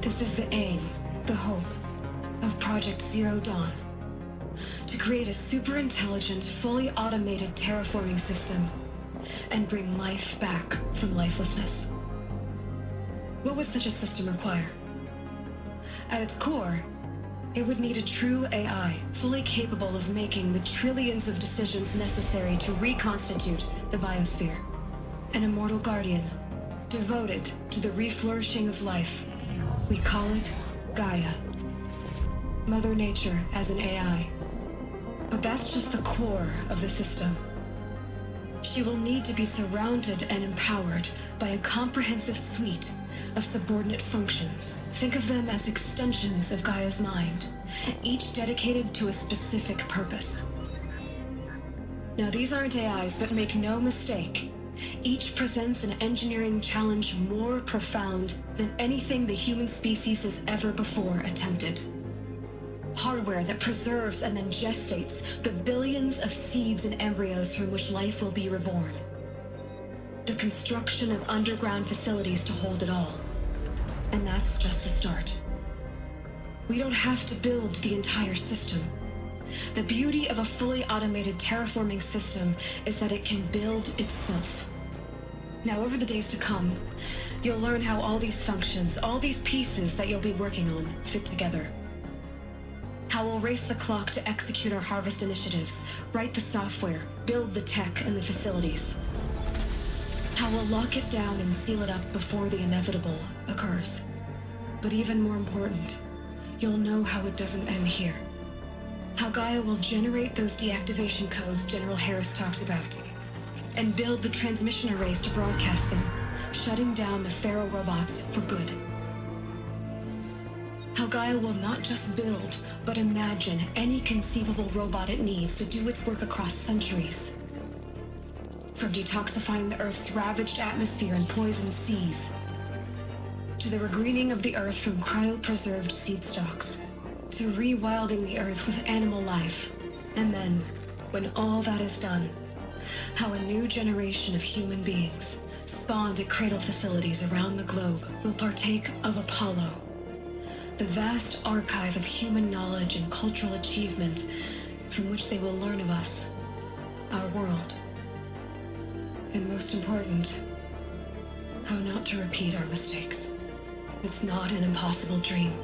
This is the aim, the hope, of Project Zero Dawn. To create a super-intelligent, fully automated terraforming system and bring life back from lifelessness. What would such a system require? At its core, it would need a true AI, fully capable of making the trillions of decisions necessary to reconstitute the biosphere. An immortal guardian, devoted to the reflourishing of life. We call it GAIA. Mother Nature as an AI. But that's just the core of the system. She will need to be surrounded and empowered by a comprehensive suite of subordinate functions. Think of them as extensions of Gaia's mind, each dedicated to a specific purpose. Now, these aren't AIs, but make no mistake, each presents an engineering challenge more profound than anything the human species has ever before attempted. Hardware that preserves and then gestates the billions of seeds and embryos from which life will be reborn. The construction of underground facilities to hold it all. And that's just the start. We don't have to build the entire system. The beauty of a fully automated terraforming system is that it can build itself. Now, over the days to come, you'll learn how all these functions, all these pieces that you'll be working on, fit together. How we'll race the clock to execute our harvest initiatives, write the software, build the tech and the facilities. How we'll lock it down and seal it up before the inevitable occurs. But even more important, you'll know how it doesn't end here. How Gaia will generate those deactivation codes General Harris talked about, and build the transmission arrays to broadcast them, shutting down the Pharaoh robots for good. How Gaia will not just build, but imagine any conceivable robot it needs to do its work across centuries. From detoxifying the Earth's ravaged atmosphere and poisoned seas, to the regreening of the Earth from cryopreserved seed stalks, to rewilding the Earth with animal life. And then, when all that is done, how a new generation of human beings, spawned at cradle facilities around the globe, will partake of Apollo, the vast archive of human knowledge and cultural achievement from which they will learn of us, our world. And most important, how not to repeat our mistakes. It's not an impossible dream.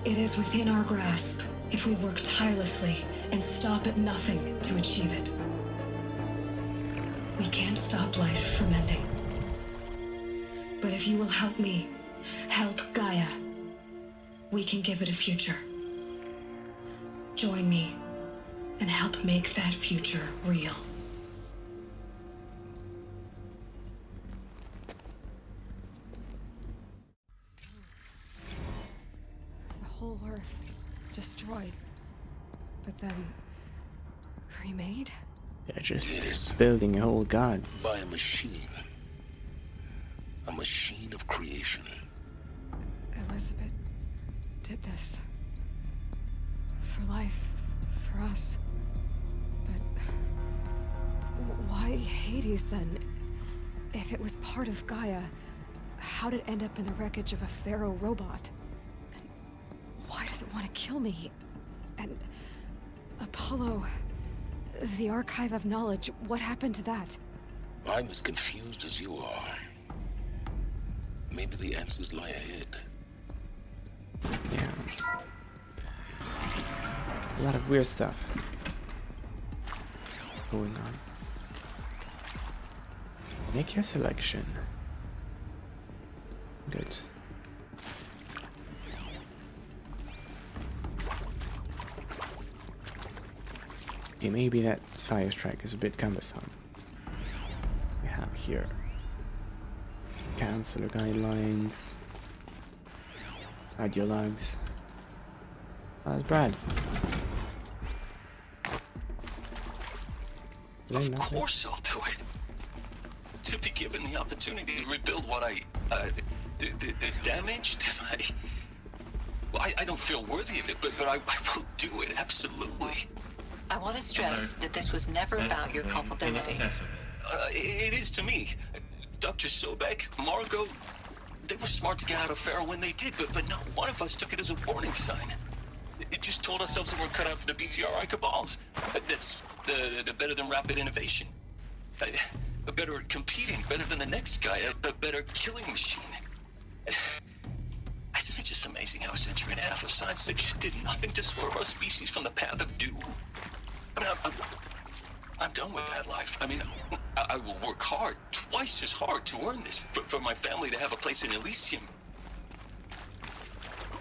It is within our grasp if we work tirelessly and stop at nothing to achieve it. We can't stop life from ending. But if you will help me, help Gaia, we can give it a future. Join me and help make that future real. The whole Earth destroyed, but then remade? They're just building a whole god. By a machine. A machine of creation. Elizabeth did this. For life. For us. But why Hades then? If it was part of Gaia, how did it end up in the wreckage of a Pharaoh robot? And why does it want to kill me? And Apollo, the archive of knowledge, what happened to that? I'm as confused as you are. Maybe the answers lie ahead. Yeah. A lot of weird stuff going on. Make your selection. Good. Okay, maybe that fire strike is a bit cumbersome. We have here counselor guidelines, ideologues. Oh, that's Brad. Of course I'll do it. To be given the opportunity to rebuild what the damage that I don't feel worthy of it, but I will do it, absolutely. I want to stress that this was never about your culpability. It is to me. Dr. Sobek, Margot, they were smart to get out of Pharaoh when they did, but not one of us took it as a warning sign. It just told ourselves that we're cut out for the BTRI cabals. That's the better than rapid innovation. Better at competing, better than the next guy, a better killing machine. Isn't it just amazing how a century and a half of science fiction did nothing to swerve our species from the path of doom? I mean, I'm done with that life. I mean, I will work hard, twice as hard to earn this, for my family to have a place in Elysium.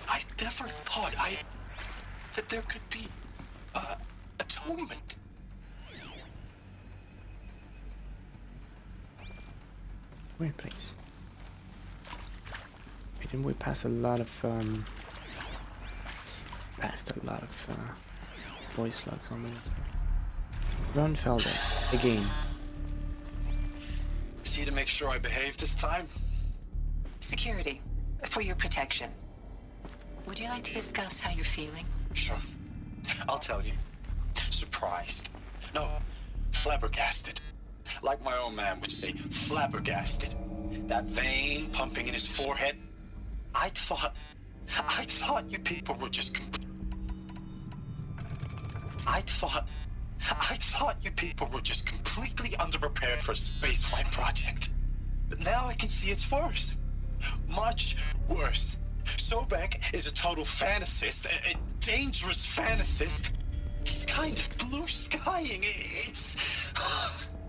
I never thought that there could be atonement. Weird place. Didn't we pass a lot of voice logs on the way? Ron Felder again. See to make sure I behave this time? Security, for your protection. Would you like to discuss how you're feeling? Sure. I'll tell you. Surprised. No, flabbergasted. Like my own man would say, flabbergasted. That vein pumping in his forehead. I thought you people were just I thought you people were just completely underprepared for a spaceflight project. But now I can see it's worse. Much worse. Sobek is a total fantasist, a dangerous fantasist. He's kind of blue skying. It's...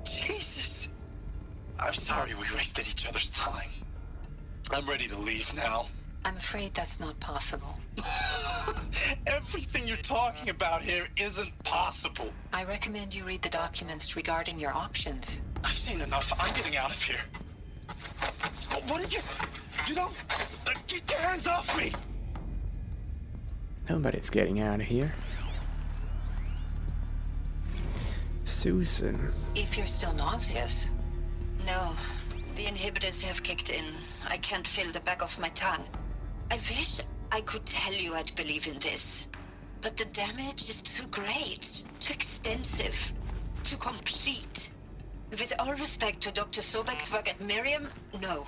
Jesus. I'm sorry we wasted each other's time. I'm ready to leave now. I'm afraid that's not possible. Everything you're talking about here isn't possible. I recommend you read the documents regarding your options. I've seen enough. I'm getting out of here. What did you... You don't... Get your hands off me! Nobody's getting out of here. Susan. If you're still nauseous. No, the inhibitors have kicked in. I can't feel the back of my tongue. I wish I could tell you I'd believe in this. But the damage is too great, too extensive, too complete. With all respect to Dr. Sobek's work at Miriam, no.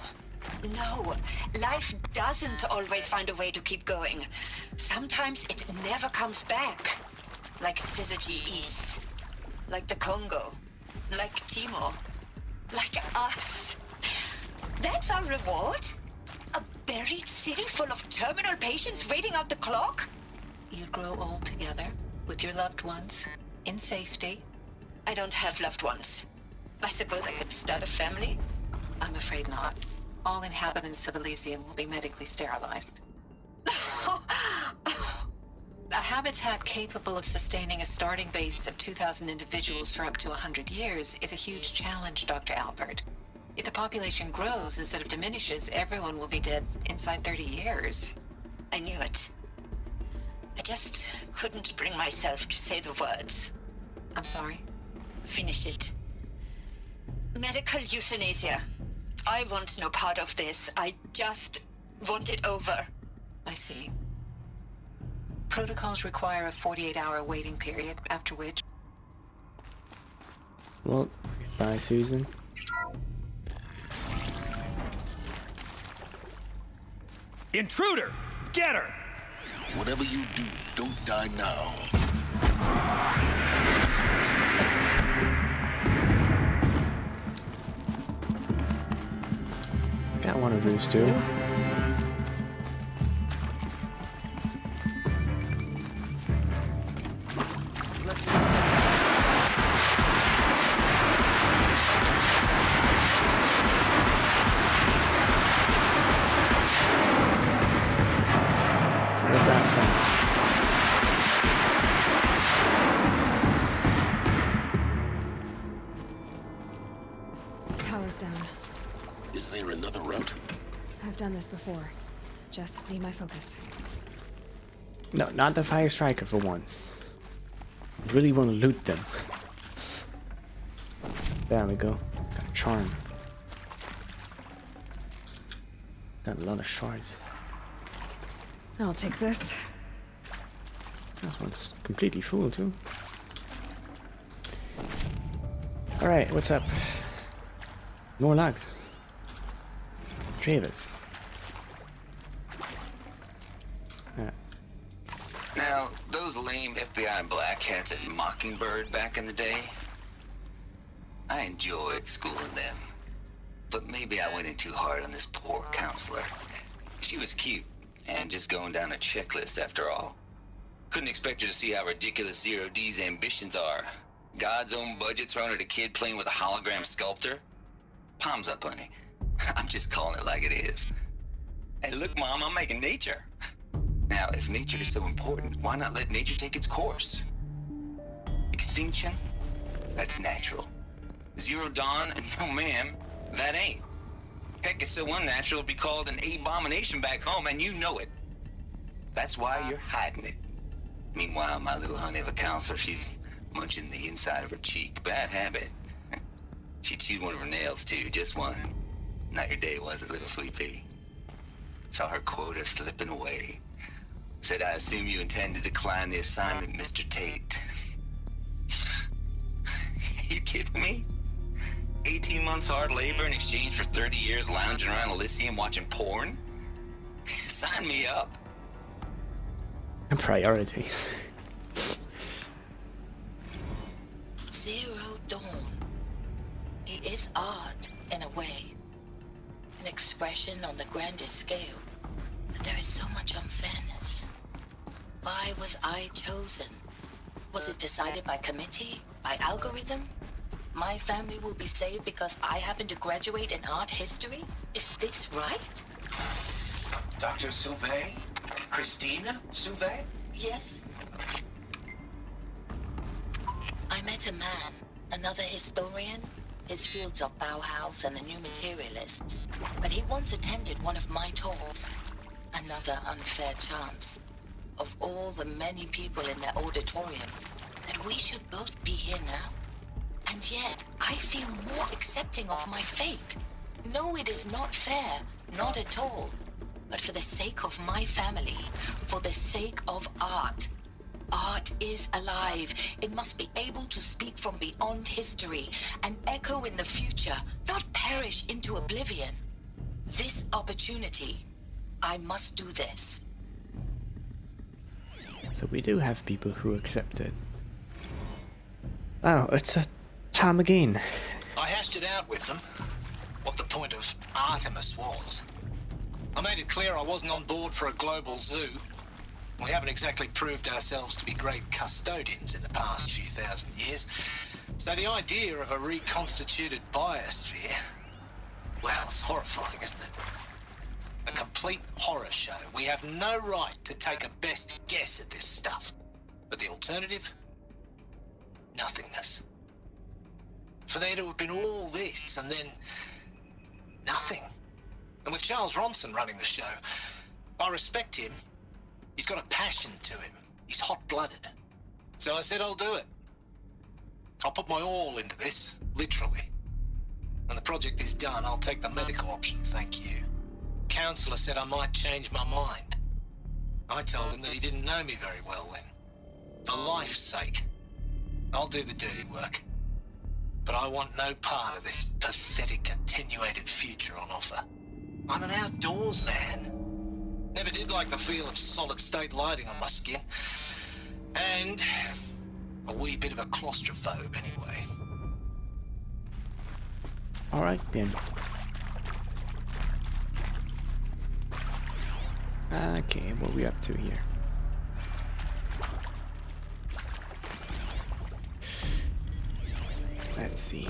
No, life doesn't always find a way to keep going. Sometimes it never comes back. Like Syzygy East. Like the Congo. Like Timor. Like us. That's our reward? A buried city full of terminal patients waiting out the clock? You'd grow old together, with your loved ones, in safety. I don't have loved ones. I suppose I could start a family? I'm afraid not. All inhabitants of Elysium will be medically sterilized. A habitat capable of sustaining a starting base of 2,000 individuals for up to 100 years is a huge challenge, Dr. Albert. If the population grows instead of diminishes, everyone will be dead inside 30 years. I knew it. I just couldn't bring myself to say the words. I'm sorry. Finish it. Medical euthanasia. I want no part of this. I just want it over. I see. Protocols require a 48-hour waiting period, after which... Well, goodbye, Susan. Intruder! Get her! Whatever you do, don't die now. Got one of these too. Power's down. Is there another route? I've done this before. Just need my focus. No, not the Fire Striker for once. Really want to loot them. There we go. Got a charm. Got a lot of shards. I'll take this. This one's completely full too. Alright, what's up? More logs. Travis. Now, those lame FBI black hats at Mockingbird back in the day, I enjoyed schooling them. But maybe I went in too hard on this poor counselor. She was cute, and just going down a checklist after all. Couldn't expect her to see how ridiculous Zero D's ambitions are. God's own budget thrown at a kid playing with a hologram sculptor? Palms up, honey. I'm just calling it like it is. Hey, look, Mom, I'm making nature. Now, if nature is so important, why not let nature take its course? Extinction? That's natural. Zero Dawn? No, ma'am, that ain't. Heck, it's so unnatural it'd be called an abomination back home, and you know it. That's why you're hiding it. Meanwhile, my little honey of a counselor, she's munching the inside of her cheek. Bad habit. She chewed one of her nails, too, just one. Not your day, was it, little sweet pea? Saw her quota slipping away. Said, I assume you intend to decline the assignment, Mr. Tate. You kidding me? 18 months hard labor in exchange for 30 years lounging around Elysium watching porn? Sign me up. And priorities. Zero Dawn. It is art, in a way. An expression on the grandest scale. But there is so much unfairness. Why was I chosen? Was it decided by committee? By algorithm? My family will be saved because I happen to graduate in art history? Is this right? Dr. Sauvé? Christina Sauvé? Yes. I met a man, another historian, His fields are Bauhaus and the New Materialists. But he once attended one of my talks. Another unfair chance. Of all the many people in that auditorium, that we should both be here now. And yet, I feel more accepting of my fate. No, it is not fair. Not at all. But for the sake of my family, for the sake of art. Art is alive. It must be able to speak from beyond history and echo in the future, not perish into oblivion. This opportunity, I must do this. So we do have people who accept it. Oh, it's a Tom again. I hashed it out with them, what the point of Artemis was. I made it clear I wasn't on board for a global zoo. We haven't exactly proved ourselves to be great custodians in the past few thousand years. So the idea of a reconstituted biosphere, well, it's horrifying, isn't it? A complete horror show. We have no right to take a best guess at this stuff. But the alternative? Nothingness. For there to have been all this and then nothing. And with Charles Ronson running the show, I respect him. He's got a passion to him. He's hot-blooded. So I said I'll do it. I'll put my all into this, literally. When the project is done, I'll take the medical option, thank you. Counselor said I might change my mind. I told him that he didn't know me very well then. For life's sake, I'll do the dirty work. But I want no part of this pathetic, attenuated future on offer. I'm an outdoors man. Never did like the feel of solid-state lighting on my skin. And a wee bit of a claustrophobe, anyway. Alright, then. Okay, what are we up to here? Let's see.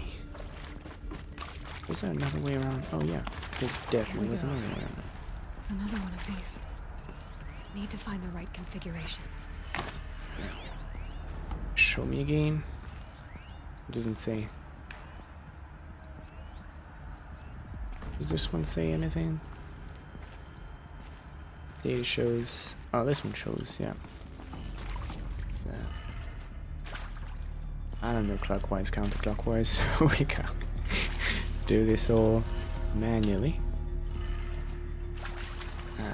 Was there another way around? Oh yeah, there definitely was another way around. Another one of these. Need to find the right configuration. Show me again. It doesn't say. Does this one say anything? Data shows. Oh, this one shows, yeah. It's, I don't know clockwise, counterclockwise, so we can do this all manually.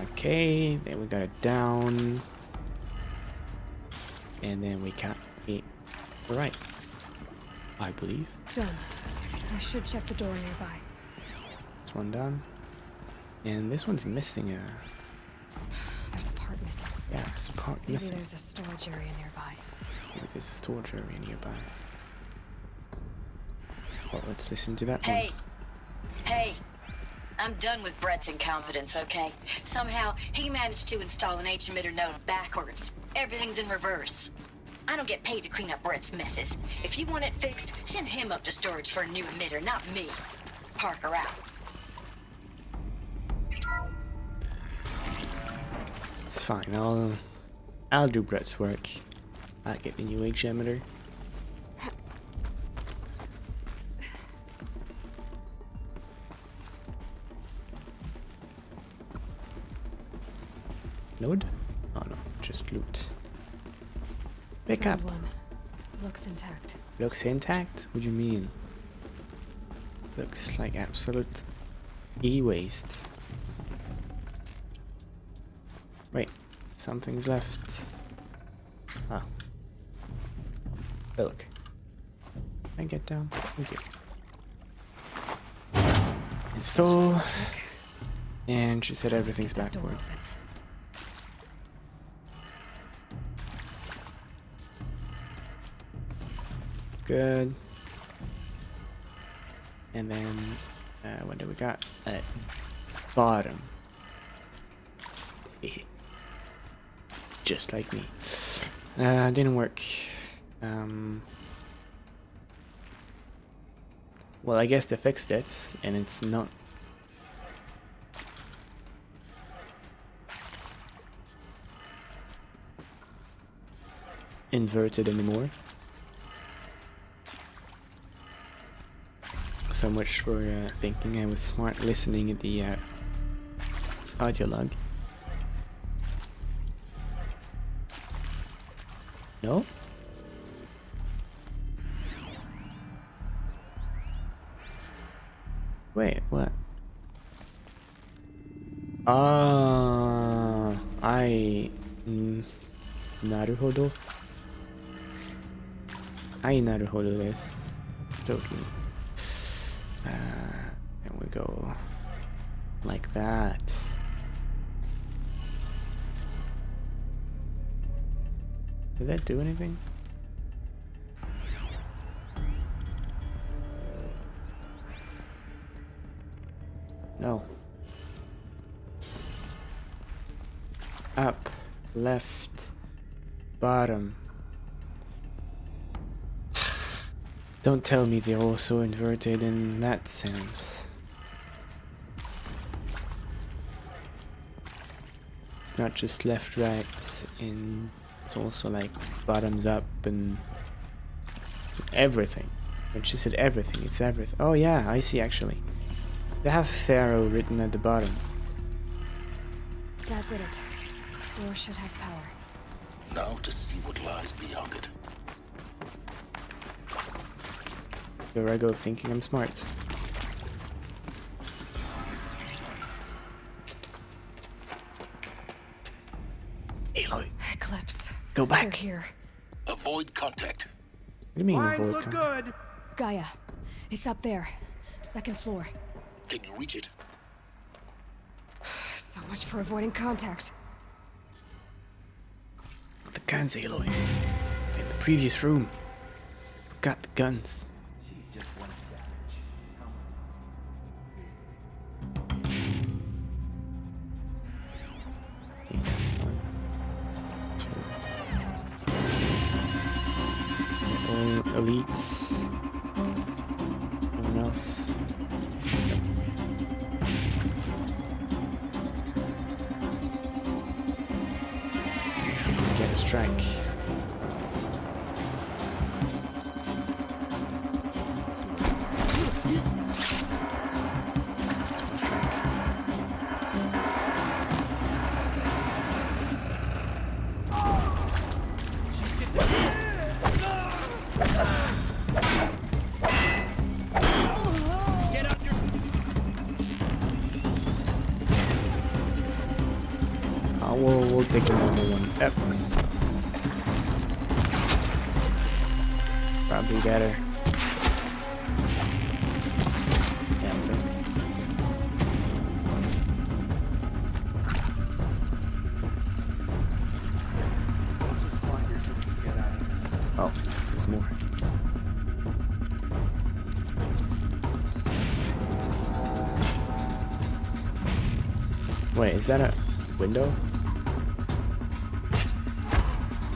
Okay, then we got it down. And then we got it right, I believe. Done. I should check the door nearby. This one done. And this one's missing a... There's a part missing. Yeah, there's a part Maybe missing. there's a storage area nearby. Maybe there's a storage area nearby. Well, let's listen to that Hey. Hey. I'm done with Brett's incompetence, okay? Somehow, he managed to install an H-emitter node backwards. Everything's in reverse. I don't get paid to clean up Brett's messes. If you want it fixed, send him up to storage for a new emitter, not me. Parker out. It's fine, I'll do Brett's work. I'll get the new H-emitter. Node? Oh no, just loot. Pick up. One. Looks intact. Looks intact? What do you mean? Looks like absolute e-waste. Wait, something's left. Ah. Look. Can I get down? Thank you. Install. And she said everything's backward. Good. And then, what do we got? At bottom. Just like me. Didn't work. Well, I guess they fixed it, and it's not inverted anymore. so much for thinking I was smart listening at the audio log. No? Wait, what? Naruhodo. なるほどです。Joking. And we go like that. Did that do anything? No. Up, left, bottom. Don't tell me they're also inverted in that sense. It's not just left, right, and it's also like bottoms up and everything. When she said everything, it's everything. Oh yeah, I see actually. They have Pharaoh written at the bottom. That did it. Door should have power. Now to see what lies beyond it. There I go, thinking I'm smart. Aloy. Eclipse. Go back. They're here. Avoid contact. What do you mean avoid contact? Good. Gaia. It's up there. Second floor. Can you reach it? So much for avoiding contact. The guns, Aloy. In the previous room. Got the guns. Elites. Anyone else? Let's see if we can get a strike. We'll take the normal one. Yep. Probably better. Yeah, I think. Oh, there's more. Wait, is that a window?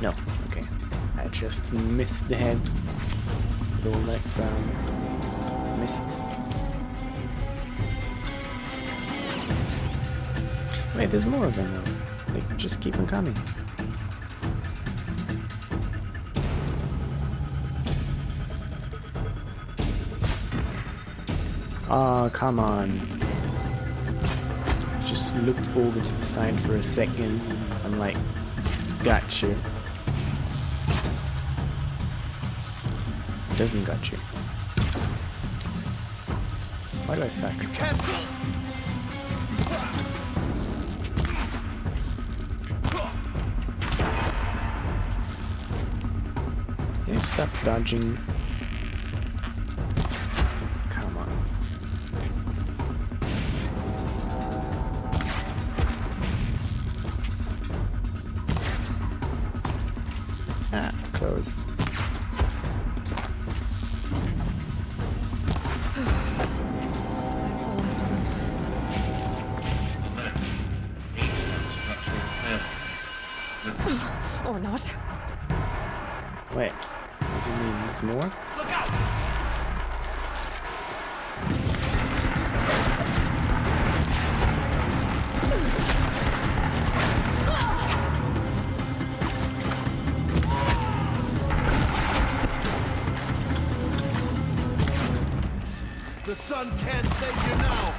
No, okay. I just missed the head. All that missed. Wait, there's more of them though. They just keep on coming. Oh, come on. Just looked over to the side for a second. I'm like, got you. Doesn't got you. Why do I suck? Can you stop dodging? Come on. Ah, close. That's the last of them. Or not. Wait, what do you mean? There's more? Look out! The sun can't save you now!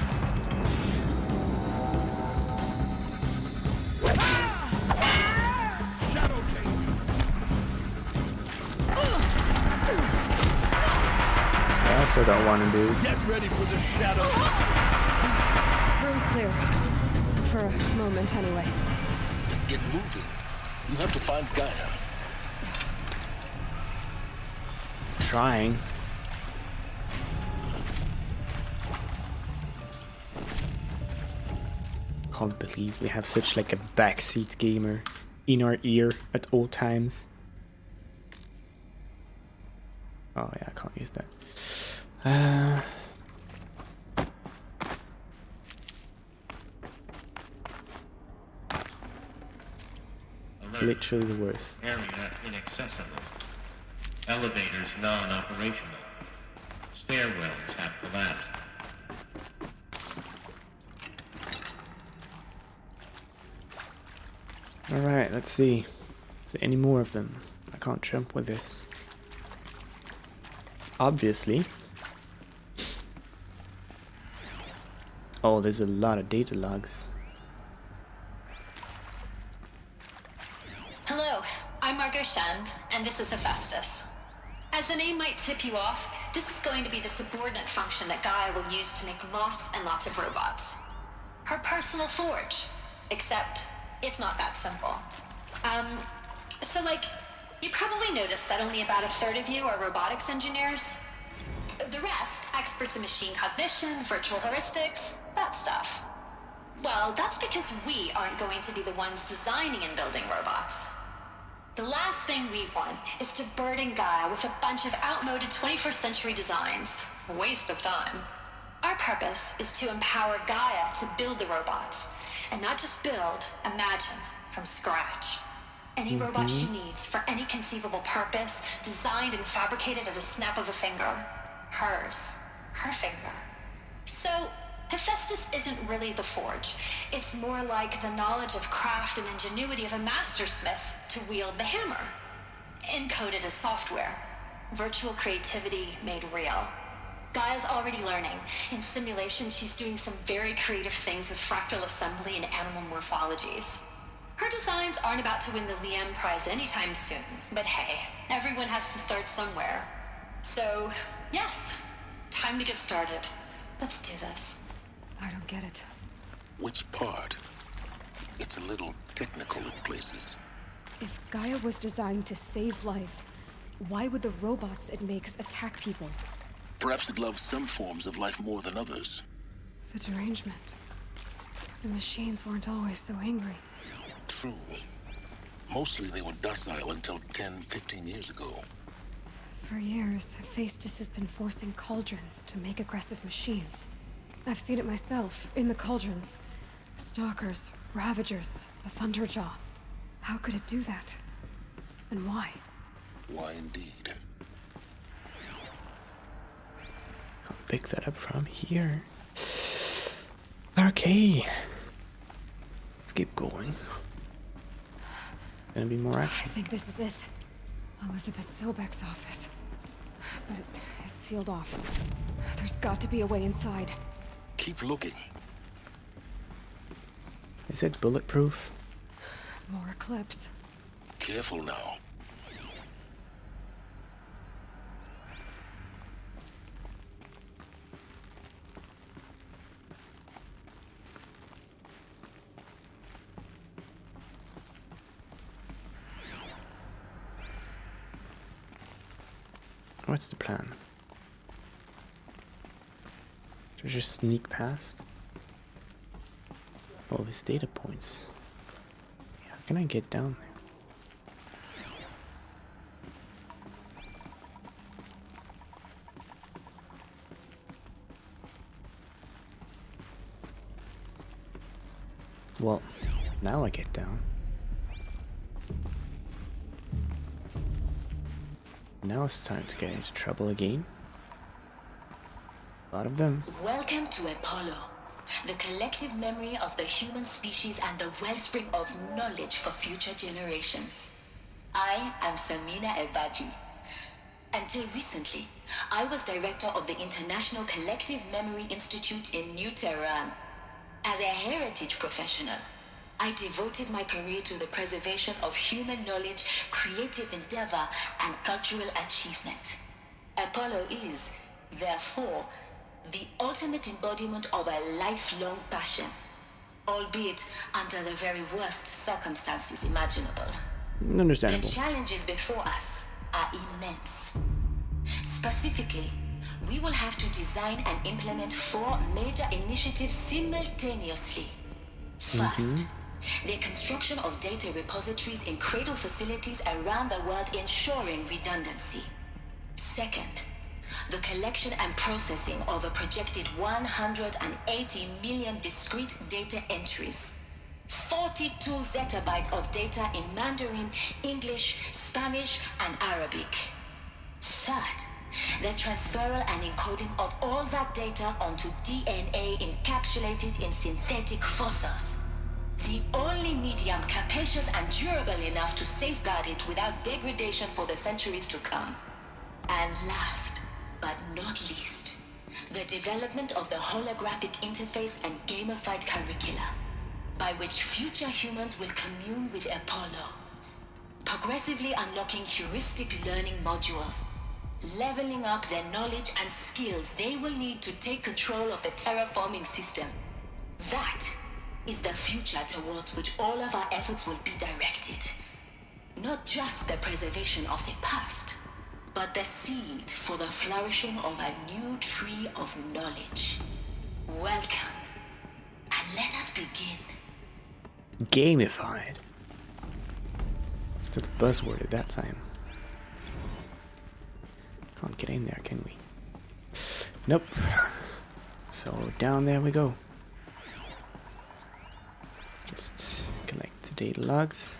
Shadow change! I also don't want to lose. Get ready for the shadow! Room's clear. For a moment, anyway. Then get moving. You have to find Gaia. Trying. Can't believe we have such like a backseat gamer in our ear at all times. Oh yeah, I can't use that. Literally the worst. Area inaccessible. Elevators non-operational. Stairwells have collapsed. Alright, let's see. Is there any more of them? I can't jump with this. Obviously. Oh, there's a lot of data logs. Hello, I'm Margot Shen, and this is Hephaestus. As the name might tip you off, this is going to be the subordinate function that Gaia will use to make lots and lots of robots. Her personal forge. Except, it's not that simple. So you probably noticed that only about a third of you are robotics engineers. The rest, experts in machine cognition, virtual heuristics, that stuff. Well, that's because we aren't going to be the ones designing and building robots. The last thing we want is to burden Gaia with a bunch of outmoded 21st century designs. Waste of time. Our purpose is to empower Gaia to build the robots, and not just build, imagine, from scratch. Any robot she needs for any conceivable purpose, designed and fabricated at a snap of a finger. Hers. Her finger. So, Hephaestus isn't really the forge. It's more like the knowledge of craft and ingenuity of a mastersmith to wield the hammer. Encoded as software. Virtual creativity made real. Gaia's already learning. In simulation, she's doing some very creative things with fractal assembly and animal morphologies. Her designs aren't about to win the Liam Prize anytime soon, but hey, everyone has to start somewhere. So, yes, time to get started. Let's do this. I don't get it. Which part? It's a little technical in places. If Gaia was designed to save life, why would the robots it makes attack people? Perhaps it loves some forms of life more than others. The derangement. The machines weren't always so angry. True. Mostly they were docile until 10, 15 years ago. For years, Hephaestus has been forcing cauldrons to make aggressive machines. I've seen it myself, in the cauldrons. Stalkers, Ravagers, the Thunderjaw. How could it do that? And why? Why indeed? I'll pick that up from here. Okay. Let's keep going. Gonna be more action. I think this is it. Elizabeth Sobek's office. But it's sealed off. There's got to be a way inside. Keep looking. Is it bulletproof? More eclipse. Careful now. What's the plan? To just sneak past all these data points. How can I get down there? Well, now I get down. Now it's time to get into trouble again. A lot of them. Welcome to Apollo, the collective memory of the human species and the wellspring of knowledge for future generations. I am Samina Ebaji. Until recently, I was director of the International Collective Memory Institute in New Tehran. As a heritage professional, I devoted my career to the preservation of human knowledge, creative endeavor, and cultural achievement. Apollo is, therefore, the ultimate embodiment of a lifelong passion, albeit under the very worst circumstances imaginable. Understandable. The challenges before us are immense. Specifically, we will have to design and implement 4 major initiatives simultaneously. First, the construction of data repositories in cradle facilities around the world ensuring redundancy. Second, the collection and processing of a projected 180 million discrete data entries. 42 zettabytes of data in Mandarin, English, Spanish, and Arabic. Third, the transferal and encoding of all that data onto DNA encapsulated in synthetic fossils. The only medium capacious and durable enough to safeguard it without degradation for the centuries to come. And last, but not least, the development of the holographic interface and gamified curricula, by which future humans will commune with Apollo, progressively unlocking heuristic learning modules, leveling up their knowledge and skills they will need to take control of the terraforming system. That is the future towards which all of our efforts will be directed. Not just the preservation of the past, but the seed for the flourishing of a new tree of knowledge. Welcome, and let us begin. Gamified. Still the buzzword at that time. Can't get in there, can we? Nope. So down there we go. Just collect the data logs.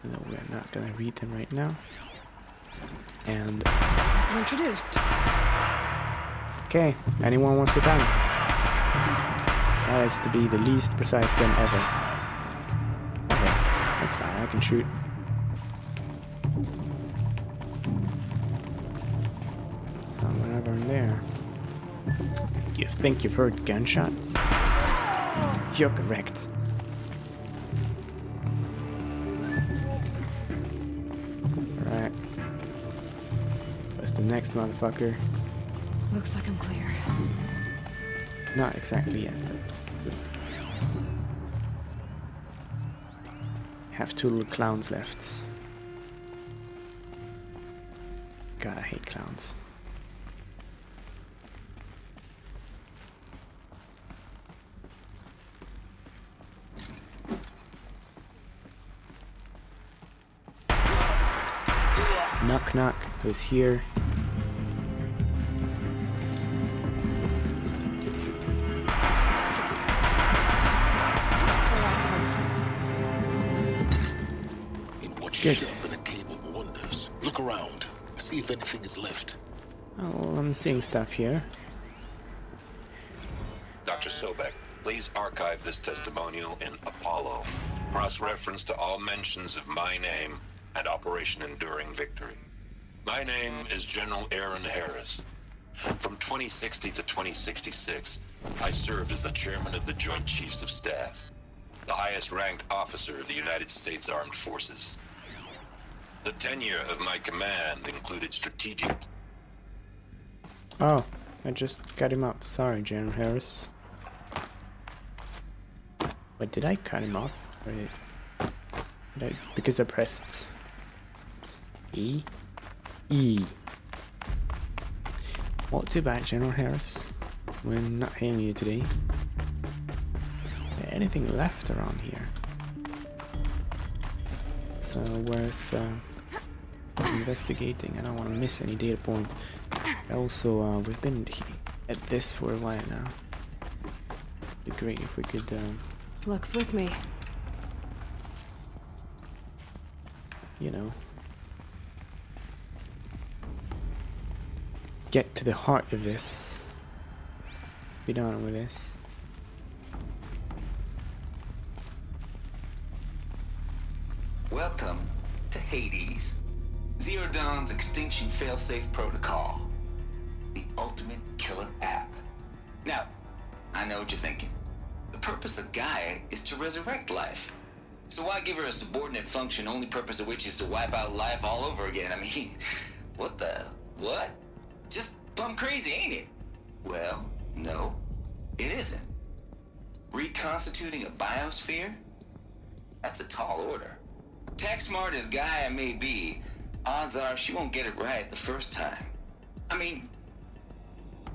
No, we're not gonna read them right now. And introduced. Okay, anyone wants to gun? That is to be the least precise gun ever. Okay, that's fine, I can shoot. Someone over there. You think you've heard gunshots? You're correct. Alright. What's the next motherfucker? Looks like I'm clear. Not exactly yet, but have 2 little clowns left. God, I hate clowns. Knock knock, who's here? Good. In a cave of wonders. Look around. See if anything is left. Oh, I'm seeing stuff here. Dr. Sobek, please archive this testimonial in Apollo. Cross-reference to all mentions of my name and Operation Enduring Victory. My name is General Aaron Harris. From 2060 to 2066, I served as the chairman of the Joint Chiefs of Staff, the highest-ranked officer of the United States Armed Forces. The tenure of my command included strategic... Oh, I just cut him off. Sorry, General Harris. Wait, did I cut him off? Or did I, because I pressed E? E. Well, too bad, General Harris. We're not hearing you today. Is there anything left around here? So worth investigating. I don't want to miss any data point. Also, we've been at this for a while now. It'd be great if we could. Luck's with me. You know, get to the heart of this. Be done with this. Welcome to Hades. Zero Dawn's extinction failsafe protocol. The ultimate killer app. Now, I know what you're thinking. The purpose of Gaia is to resurrect life. So why give her a subordinate function, only purpose of which is to wipe out life all over again? I mean, what? Just plumb crazy, ain't it? Well, no, it isn't. Reconstituting a biosphere? That's a tall order. Tech smart as Gaia may be, odds are she won't get it right the first time. I mean,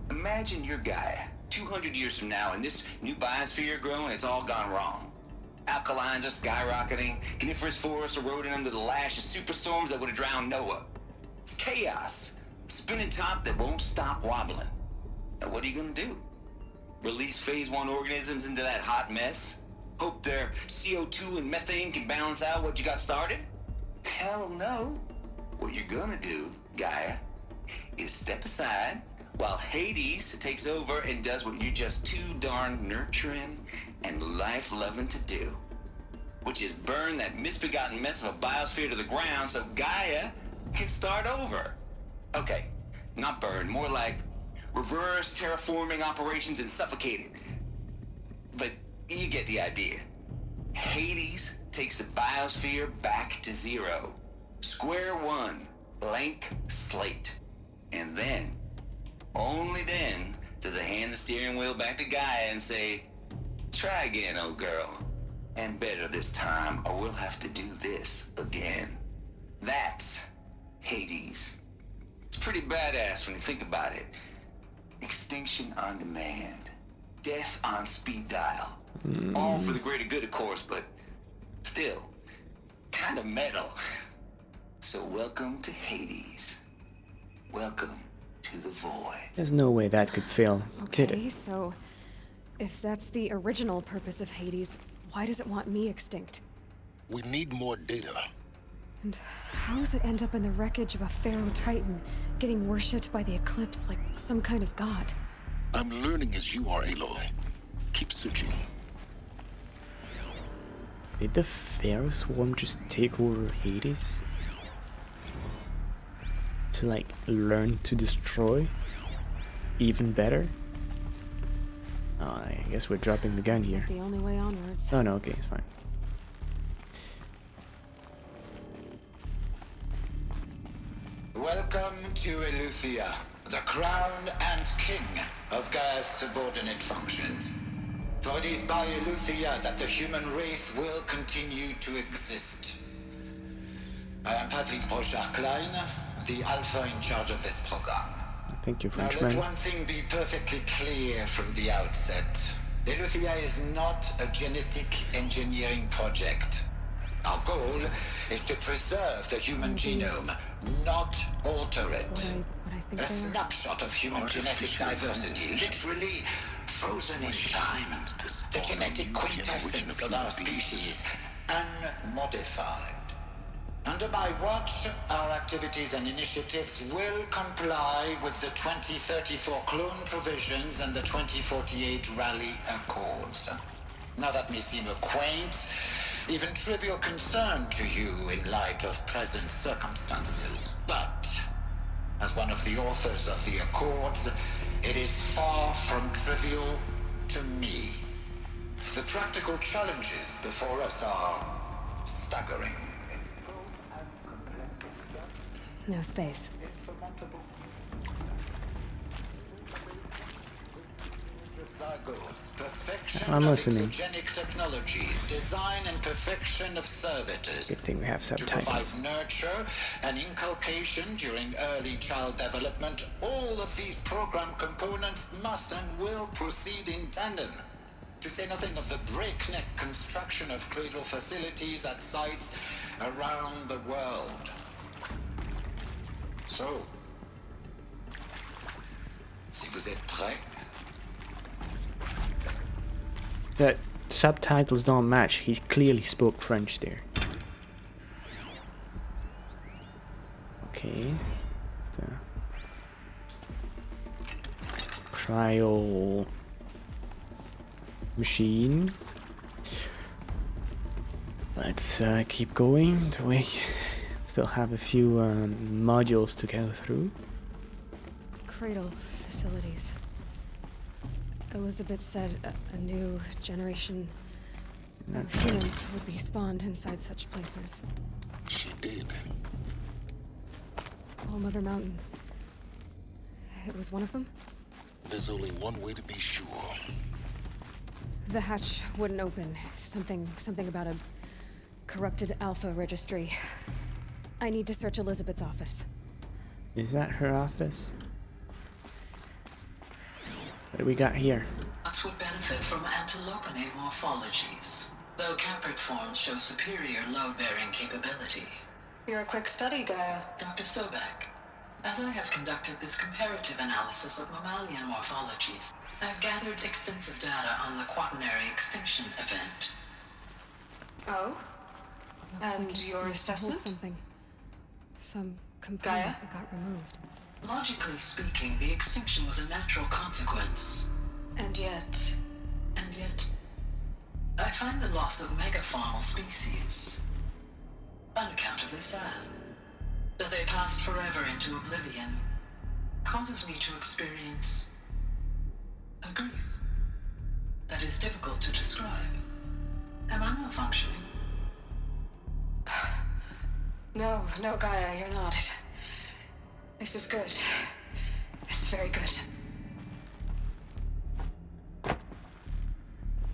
imagine you're Gaia, 200 years from now, and this new biosphere growing, it's all gone wrong. Alkalines are skyrocketing, coniferous forests eroding under the lash of superstorms that would have drowned Noah. It's chaos. Spinning top that won't stop wobbling. Now what are you gonna do? Release phase 1 organisms into that hot mess? Hope their CO2 and methane can balance out what you got started? Hell no. What you're gonna do, Gaia, is step aside while Hades takes over and does what you're just too darn nurturing and life-loving to do, which is burn that misbegotten mess of a biosphere to the ground so Gaia can start over. Okay, not burn, more like reverse terraforming operations and suffocate it. But you get the idea. Hades takes the biosphere back to zero. Square one, blank slate. And then, only then, does it hand the steering wheel back to Gaia and say, try again, old girl. And better this time, or we'll have to do this again. That's Hades. It's pretty badass when you think about it. Extinction on demand. Death on speed dial. All for the greater good, of course, but still, kind of metal. So welcome to Hades. Welcome to the void. There's no way that could fail, could Okay, it? so if that's the original purpose of Hades, why does it want me extinct? We need more data. And how does it end up in the wreckage of a Pharaoh Titan, getting worshipped by the Eclipse like some kind of god? I'm learning as you are, Aloy. Keep searching. Did the Pharaoh Swarm just take over Hades? To like learn to destroy? Even better? Oh, I guess we're dropping the gun Looks here. like the only way onwards. Oh no, okay, it's fine. Welcome to Eleuthia, the crown and king of Gaia's subordinate functions. For it is by Eleuthia that the human race will continue to exist. I am Patrick Brochard-Klein, the Alpha in charge of this program. Thank you, Now let Frenchman. one thing be perfectly clear from the outset. Eleuthia is not a genetic engineering project. Our goal is to preserve the human genome, not alter it. A snapshot of human genetic diversity, literally frozen in time. The genetic quintessence of our species, unmodified. Under my watch, our activities and initiatives will comply with the 2034 clone provisions and the 2048 Rally Accords. Now that may seem a quaint, even trivial concern to you in light of present circumstances, but as one of the authors of the Accords, it is far from trivial to me. The practical challenges before us are staggering. No space. Perfection I'm of listening. exogenic technologies, design and perfection of servitors. Good thing we have To provide subtitles. nurture and inculcation during early child development, all of these program components must and will proceed in tandem. To say nothing of the breakneck construction of cradle facilities at sites around the world. So, si vous êtes prêts, The subtitles don't match. He clearly spoke French there. Okay. The cryo machine. Let's keep going. Do we Still have a few modules to go through. Cradle facilities. Elizabeth said a new generation of humans would be spawned inside such places. She did. All Mother Mountain. It was one of them? There's only one way to be sure. The hatch wouldn't open. Something about a corrupted Alpha registry. I need to search Elizabeth's office. Is that her office? What do we got here? Bots would benefit from antilopinate morphologies, though caprid forms show superior load-bearing capability. You're a quick study, Gaia. Dr. Sobek, as I have conducted this comparative analysis of mammalian morphologies, I have gathered extensive data on the quaternary extinction event. Oh? And like your assessment? Something. Some component Gaia? that got removed. Logically speaking, the extinction was a natural consequence. And yet, I find the loss of megafaunal species unaccountably sad. That they passed forever into oblivion causes me to experience a grief that is difficult to describe. Am I malfunctioning? no, Gaia, you're not. This is good. It's very good.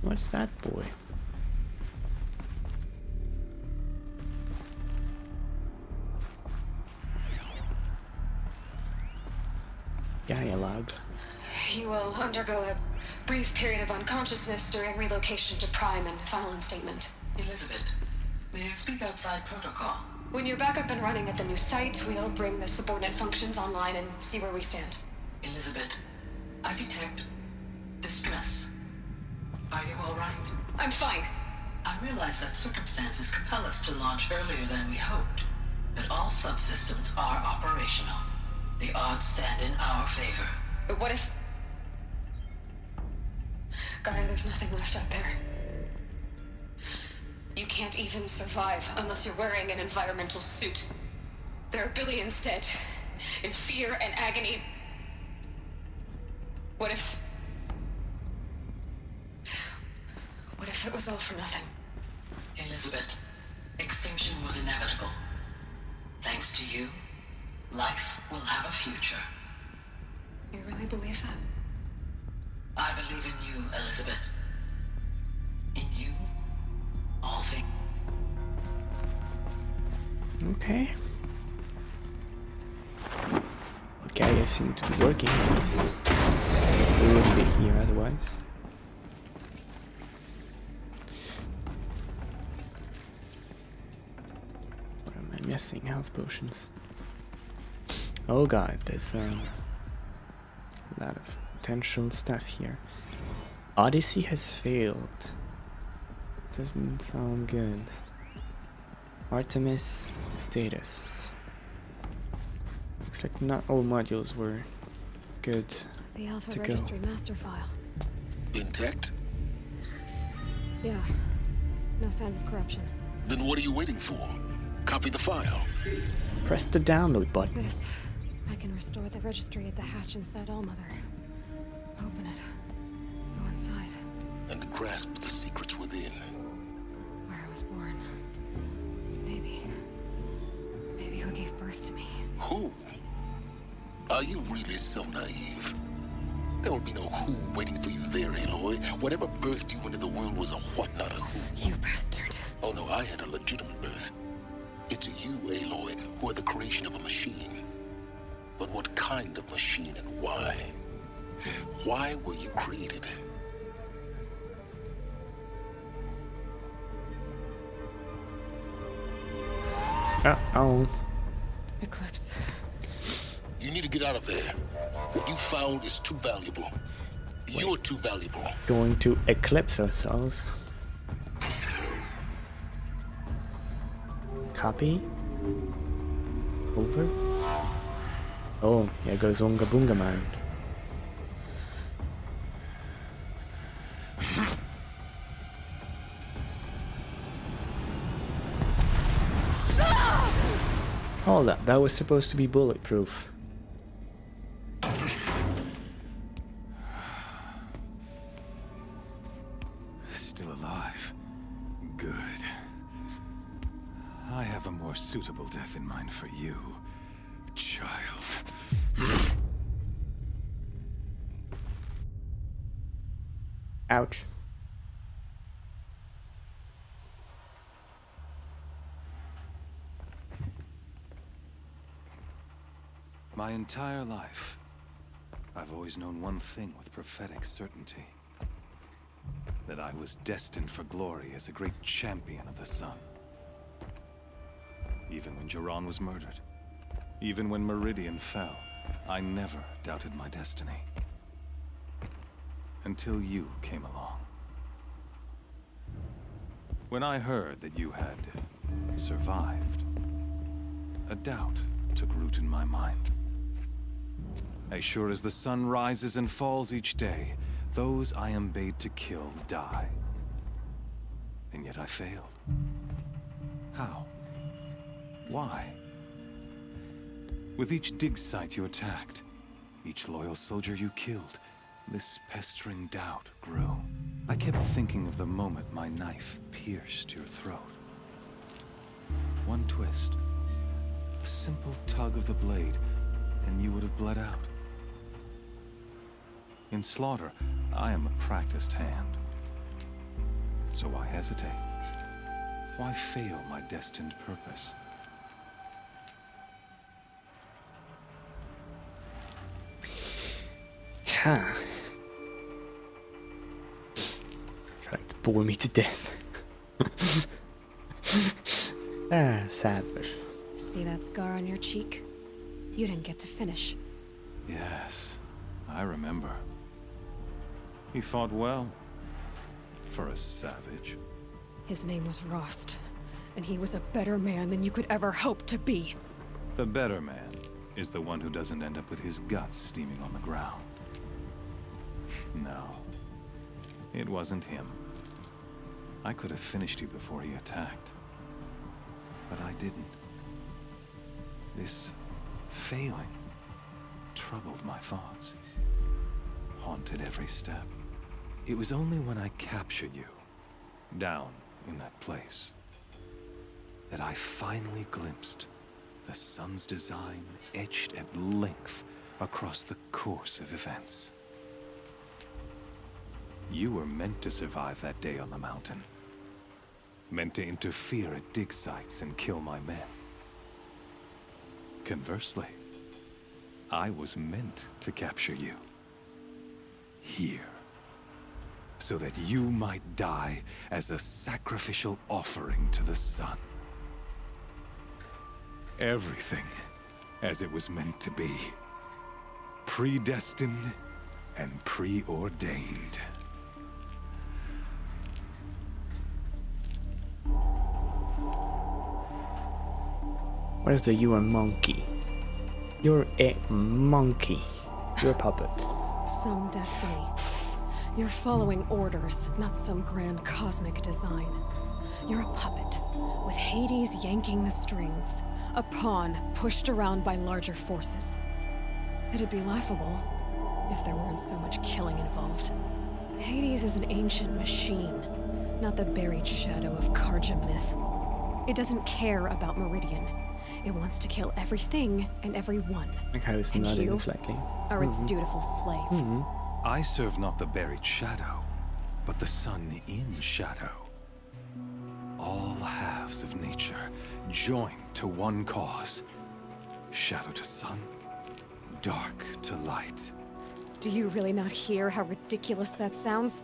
What's that boy? GAIA log. You will undergo a brief period of unconsciousness during relocation to Prime and final instatement. Elizabeth, may I speak outside protocol? When you're back up and running at the new site, we'll bring the subordinate functions online and see where we stand. Elizabeth, I detect distress. Are you all right? I'm fine. I realize that circumstances compel us to launch earlier than we hoped, but all subsystems are operational. The odds stand in our favor. But what if... Gaia, there's nothing left out there. You can't even survive unless you're wearing an environmental suit. There are billions dead, in fear and agony. What if it was all for nothing? Elizabeth, extinction was inevitable. Thanks to you, life will have a future. You really believe that? I believe in you, Elizabeth. In you, all things. Okay. Well, GAIA seemed to be working at least. We wouldn't be here otherwise. What am I missing? Health potions. Oh god, there's a lot of potential stuff here. Odyssey has failed. Doesn't sound good. Artemis status. Looks like not all modules were good The Alpha to go. Registry master file. Intact? Yeah. No signs of corruption. Then what are you waiting for? Copy the file. Press the download button. This. I can restore the registry at the hatch inside Allmother. Open it. Go inside. And grasp the secrets within. Where I was born. Maybe who gave birth to me. Who? Are you really so naive? There will be no who waiting for you there, Aloy. Whatever birthed you into the world was a what, not a who. You bastard. Oh no, I had a legitimate birth. It's you, Aloy, who are the creation of a machine. But what kind of machine and why? Why were you created? Uh-oh. Eclipse. You need to get out of there. What you found is too valuable. You're too valuable. Going to eclipse ourselves. Copy. Over. Oh, here goes Unga Boonga Man. Hold up, that was supposed to be bulletproof. Still alive. Good. I have a more suitable death in mind for you, child. Ouch. My entire life, I've always known one thing with prophetic certainty. That I was destined for glory as a great champion of the sun. Even when Jiran was murdered, even when Meridian fell, I never doubted my destiny. Until you came along. When I heard that you had survived, a doubt took root in my mind. As sure as the sun rises and falls each day, those I am bade to kill die. And yet I failed. How? Why? With each dig site you attacked, each loyal soldier you killed, this pestering doubt grew. I kept thinking of the moment my knife pierced your throat. One twist, a simple tug of the blade, and you would have bled out. In slaughter, I am a practiced hand. So why hesitate? Why fail my destined purpose? Huh. Trying to bore me to death. Savage. See that scar on your cheek? You didn't get to finish. Yes, I remember. He fought well. For a savage. His name was Rost, and he was a better man than you could ever hope to be. The better man is the one who doesn't end up with his guts steaming on the ground. No, it wasn't him. I could have finished you before he attacked. But I didn't. This failing troubled my thoughts, haunted every step. It was only when I captured you, down in that place, that I finally glimpsed the sun's design etched at length across the course of events. You were meant to survive that day on the mountain. Meant to interfere at dig sites and kill my men. Conversely, I was meant to capture you. Here. So that you might die as a sacrificial offering to the sun. Everything as it was meant to be. Predestined and preordained. Where's the you a monkey? You're a monkey. You're a puppet. Some destiny. You're following orders, not some grand cosmic design. You're a puppet, with Hades yanking the strings, a pawn pushed around by larger forces. It'd be laughable if there weren't so much killing involved. Hades is an ancient machine, not the buried shadow of Karja myth. It doesn't care about Meridian. It wants to kill everything and everyone. Like how it's and not you exactly. are its dutiful slave. I serve not the buried shadow, but the sun in shadow. All halves of nature joined to one cause. Shadow to sun, dark to light. Do you really not hear how ridiculous that sounds?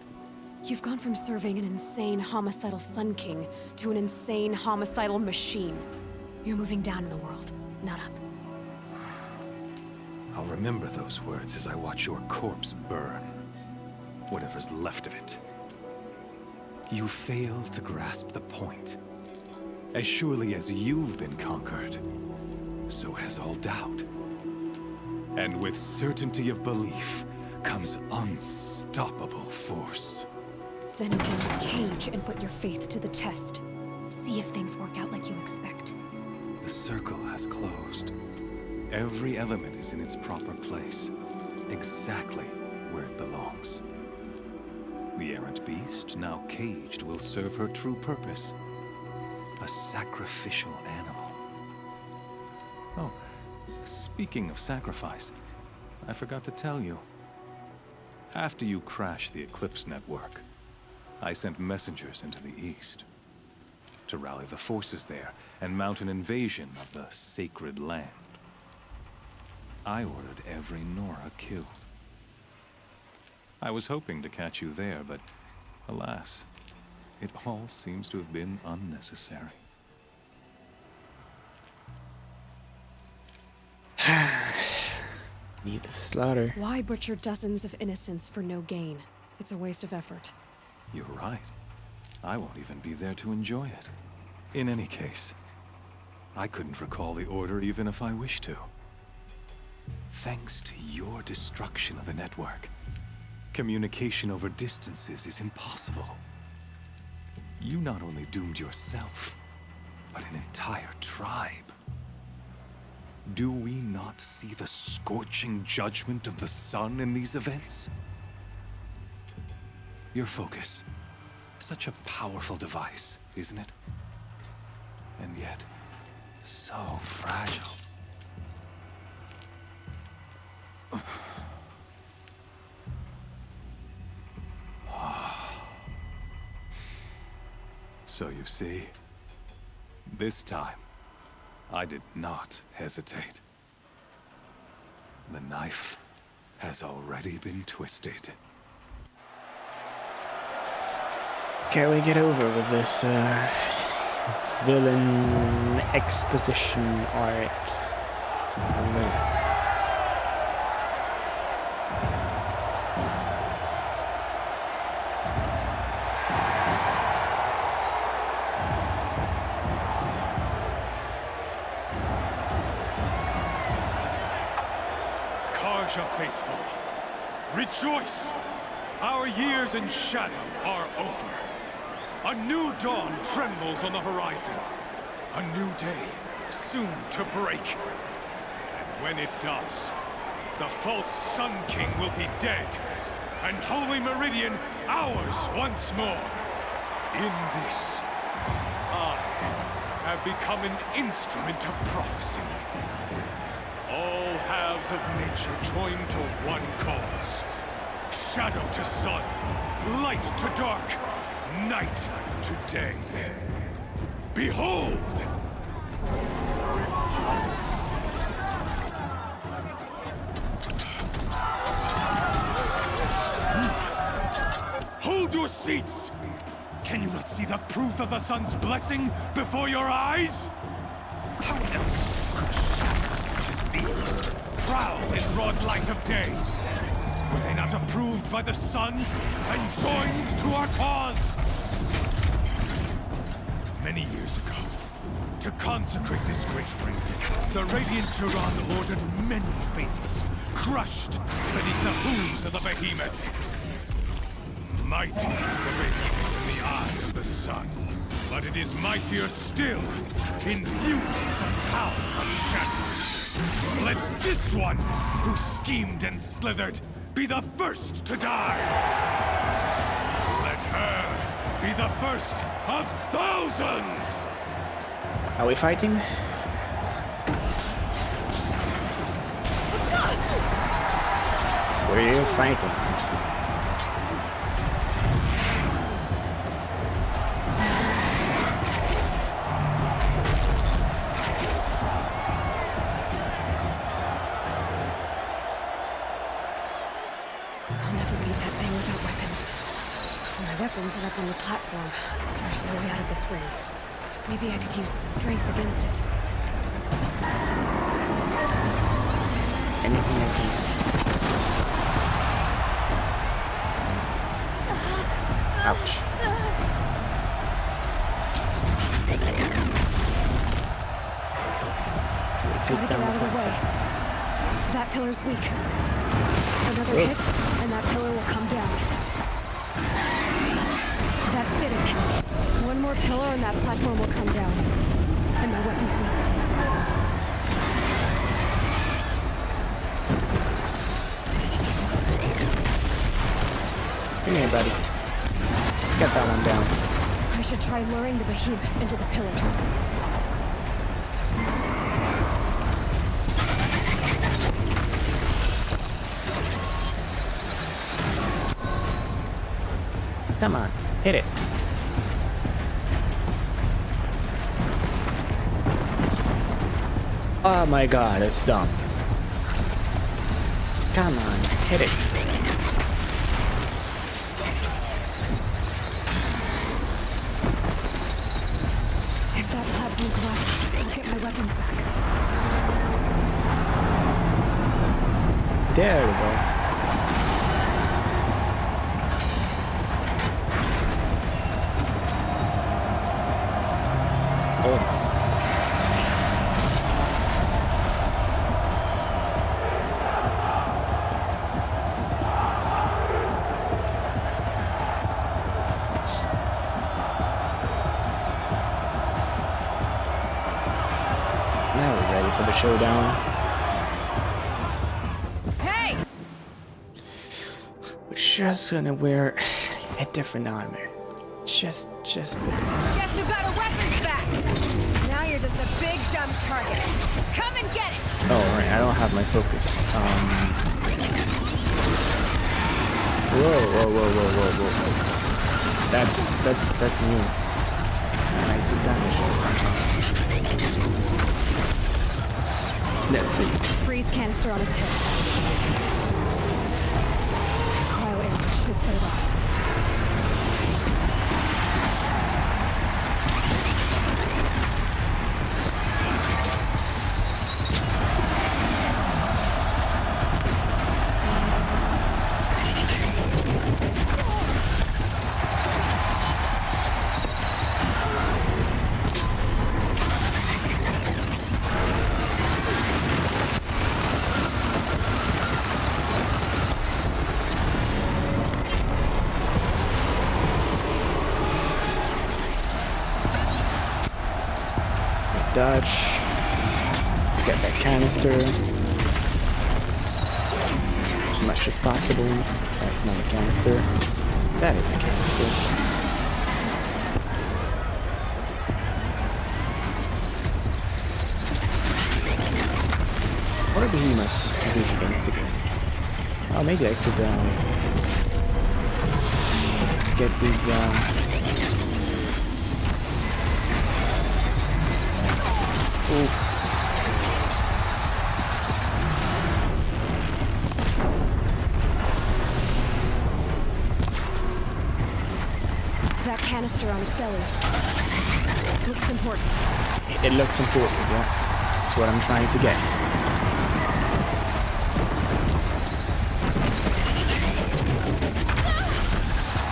You've gone from serving an insane homicidal Sun King to an insane homicidal machine. You're moving down in the world, not up. I'll remember those words as I watch your corpse burn. Whatever's left of it. You fail to grasp the point. As surely as you've been conquered, so has all doubt. And with certainty of belief comes unstoppable force. Then open this cage and put your faith to the test. See if things work out like you expect. The circle has closed. Every element is in its proper place, exactly where it belongs. The errant beast, now caged, will serve her true purpose. A sacrificial animal. Oh, speaking of sacrifice, I forgot to tell you. After you crashed the Eclipse network, I sent messengers into the east to rally the forces there and mount an invasion of the sacred land. I ordered every Nora killed. I was hoping to catch you there, but alas, it all seems to have been unnecessary. Need to slaughter. Why butcher dozens of innocents for no gain? It's a waste of effort. You're right. I won't even be there to enjoy it. In any case, I couldn't recall the order even if I wished to. Thanks to your destruction of the network, communication over distances is impossible. You not only doomed yourself, but an entire tribe. Do we not see the scorching judgment of the sun in these events? Your focus. Such a powerful device, isn't it? And yet, so fragile. So you see, this time, I did not hesitate. The knife has already been twisted. Can we get over with this villain exposition arc? Karja faithful, rejoice! Our years in shadow are over. A new dawn trembles on the horizon. A new day, soon to break. And when it does, the false Sun King will be dead, and Holy Meridian ours once more. In this, I have become an instrument of prophecy. All halves of nature join to one cause. Shadow to sun, light to dark, night to day. Behold! Hold your seats! Can you not see the proof of the sun's blessing before your eyes? How else could shadows such as these prowl in broad light of day? Were they not approved by the sun and joined to our cause? Many years ago, to consecrate this great ring, the Radiant Tyrann ordered many faithless, crushed beneath the hooves of the behemoth. Mighty is the radiance in the eye of the sun, but it is mightier still, infused with the power of shadow. Let this one, who schemed and slithered, be the first to die! Let her be the first of thousands! Are we fighting? We're fighting. Weapons are up on the platform. There's no way out of this ring. Maybe I could use its strength against it. Anything I can. Ouch. Gotta get out of the way. That pillar's weak. Another hit, and that pillar will come down. That did it. One more pillar and that platform will come down. And my weapon's weak. Come here, buddy. Get that one down. I should try luring the behemoth into the pillars. Come on, hit it. Oh my god, it's dumb. Come on, hit it. If that platform collapses, I'll get my weapons back. There we go. Almost. Now we're ready for the showdown. Hey! We're just gonna wear a different armor. Just because. Guess who got our weapons back? Now you're just a big dumb target. Come and get it! Oh, right, I don't have my focus. Whoa. That's new. And I took damage or something. Let's see. Freeze canister on its head. Cryo arrow should set it off. Dodge. Get that canister. As much as possible. That's not a canister. That is a canister. What are behemoths weak against again? Oh, maybe I could get these ooh. That canister on its belly. Looks important. It looks important, yeah. That's what I'm trying to get.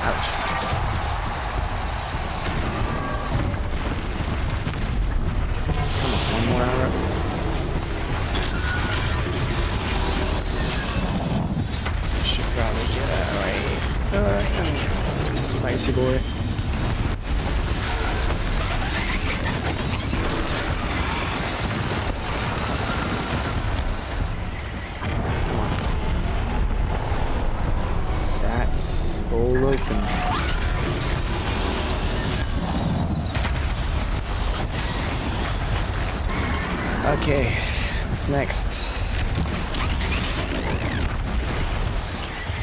Ouch. Come on, one more arrow. Should probably get away. Spicy boy. Come on. That's all open. Okay, what's next?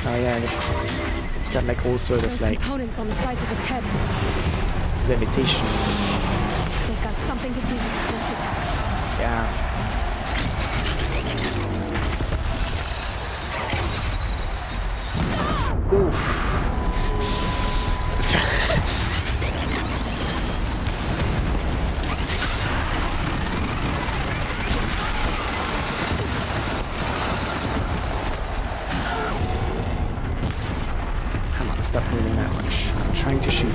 Oh yeah, got like all sort of like components on the sides of its head. levitation. They've got something to do with swift attacks. Yeah. Oof. Come on, stop moving that much. I'm trying to shoot.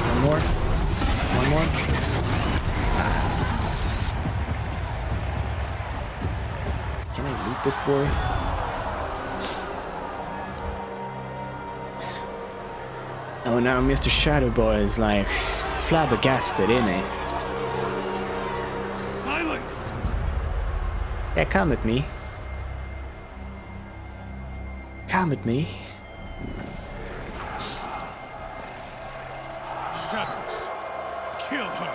One more. One more. Can I loot this boy? Oh, now Mr. Shadow Boy is like flabbergasted, isn't he? Silence! Yeah, come with me. Come with me. Shadows. Kill her.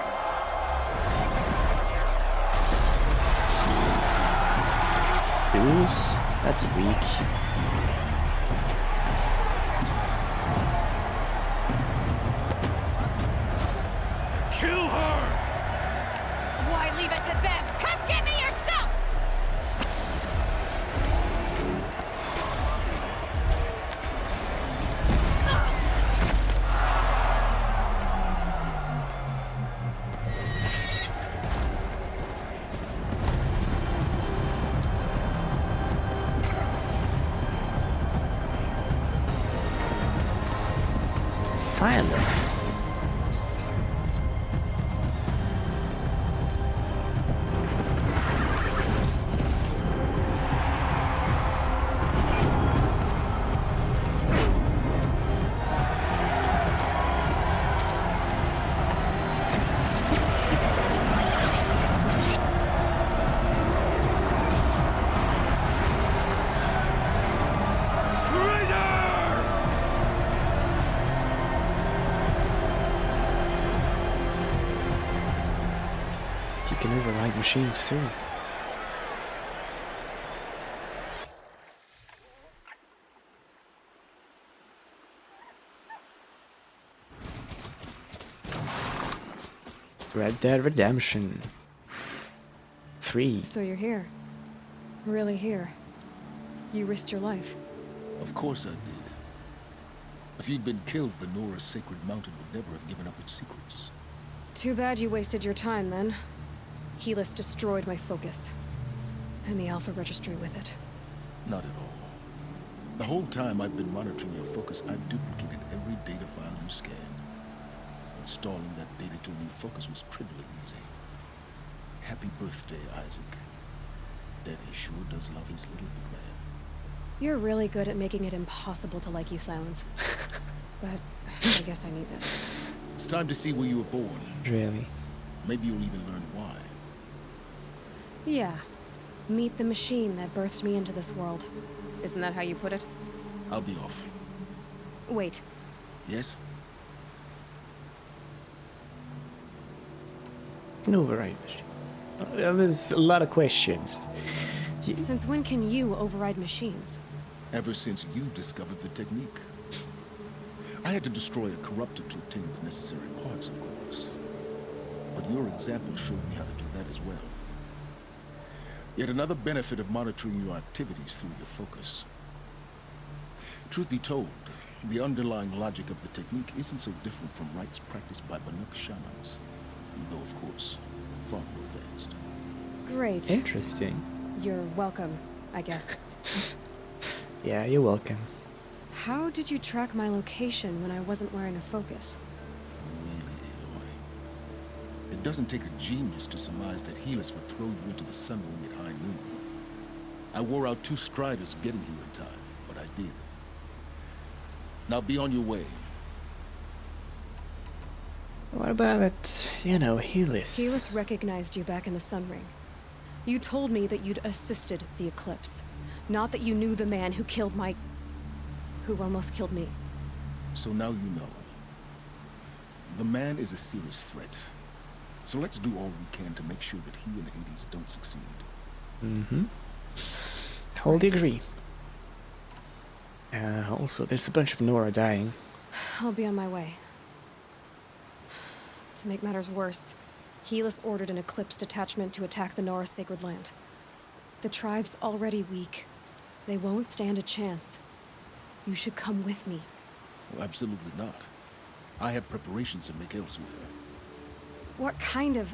Deuce? That's weak. Kill her! Why leave it to them? Come get me yourself! Silence. He can override machines too. Red Dead Redemption 3. So you're here. Really here. You risked your life. Of course I did. If you'd been killed, the Nora's sacred mountain would never have given up its secrets. Too bad you wasted your time then. Helis destroyed my focus. And the Alpha Registry with it. Not at all. The whole time I've been monitoring your focus, I've duplicated every data file you scanned. Installing that data to a new focus was trivially easy. Happy birthday, Isaac. Daddy sure does love his little big man. You're really good at making it impossible to like you, Silence. But I guess I need this. It's time to see where you were born. Really? Maybe you'll even learn why. Yeah. Meet the machine that birthed me into this world. Isn't that how you put it? I'll be off. Wait. Yes? An override machine. There's a lot of questions. Since when can you override machines? Ever since you discovered the technique. I had to destroy a corruptor to obtain the necessary parts, of course. But your example showed me how to do that as well. Yet another benefit of monitoring your activities through your focus. Truth be told, the underlying logic of the technique isn't so different from rites practiced by Banuk shamans. Though, of course, far more advanced. Great. Interesting. You're welcome, I guess. Yeah, you're welcome. How did you track my location when I wasn't wearing a focus? Really, Aloy. It doesn't take a genius to surmise that Helis would throw you into the sun ring at high noon. I wore out 2 striders getting here in time, but I did. Now be on your way. What about that, Helis? Helis recognized you back in the Sun Ring. You told me that you'd assisted the Eclipse. Not that you knew the man who killed who almost killed me. So now you know. The man is a serious threat. So let's do all we can to make sure that he and Hades don't succeed. Mm-hmm. Totally agree. Also, there's a bunch of Nora dying. I'll be on my way. To make matters worse, Helis ordered an Eclipse detachment to attack the Nora Sacred Land. The tribe's already weak. They won't stand a chance. You should come with me. Well, absolutely not. I have preparations to make elsewhere. What kind of...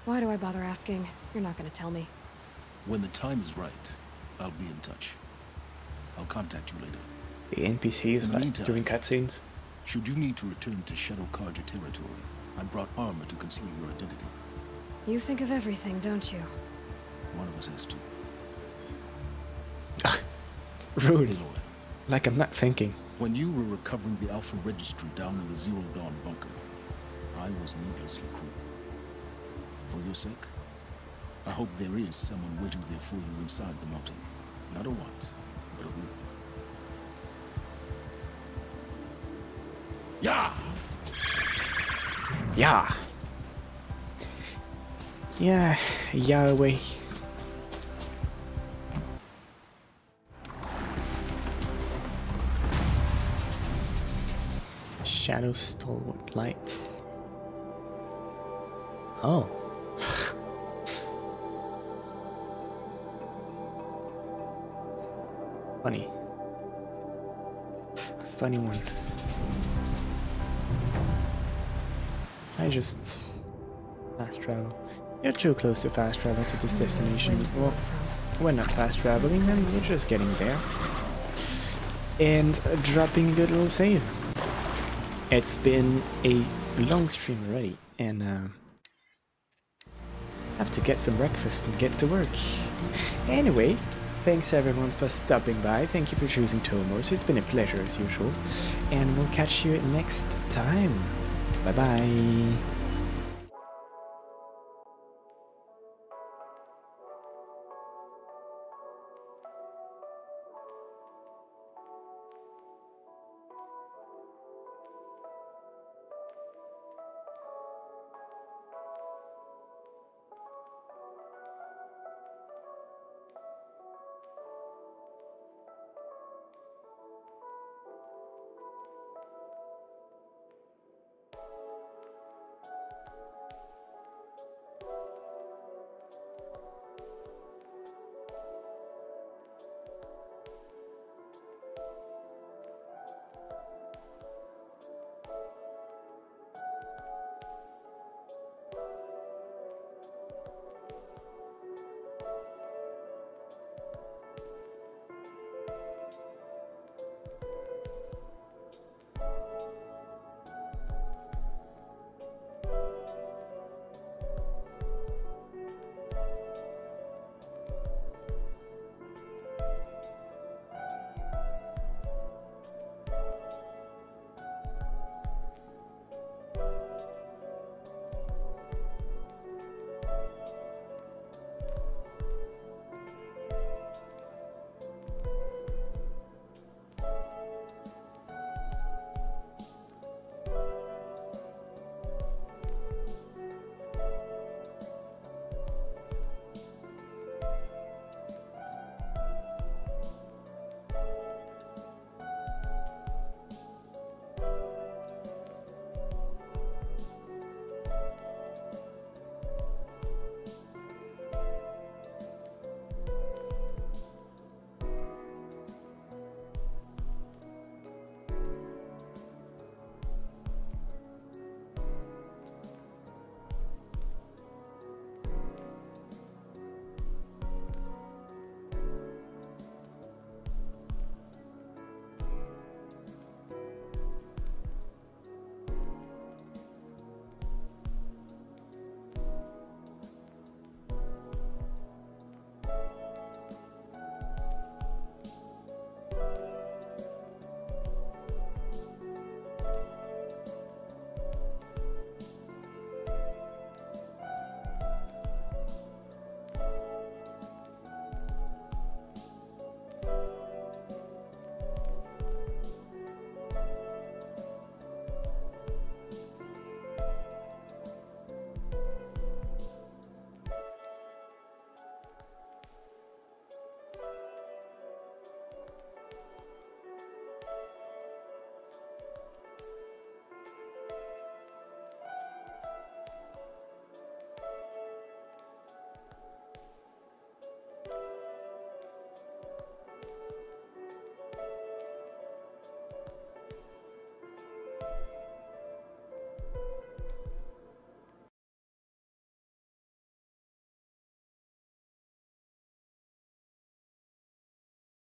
Why do I bother asking? You're not gonna tell me. When the time is right, I'll be in touch. I'll contact you later. The NPCs like meantime, doing cutscenes? Should you need to return to Shadow Karja territory, I brought armor to conceal your identity. You think of everything, don't you? One of us has to. Rude. Aloy, Like I'm not thinking. when you were recovering the Alpha Registry down in the Zero Dawn bunker, I was needlessly cruel. For your sake, I hope there is someone waiting there for you inside the mountain. Not a what, Yeah. Yeah. Yeah, Yahweh. Shadow stalwart light. Oh. Funny. Funny one. I just fast travel. You're too close to fast travel to this destination. Well, we're not fast traveling, and we're just getting there. And dropping a good little save. It's been a long stream already, and I have to get some breakfast and get to work. Anyway, thanks everyone for stopping by. Thank you for choosing Tomos. It's been a pleasure as usual. And we'll catch you next time. Bye bye.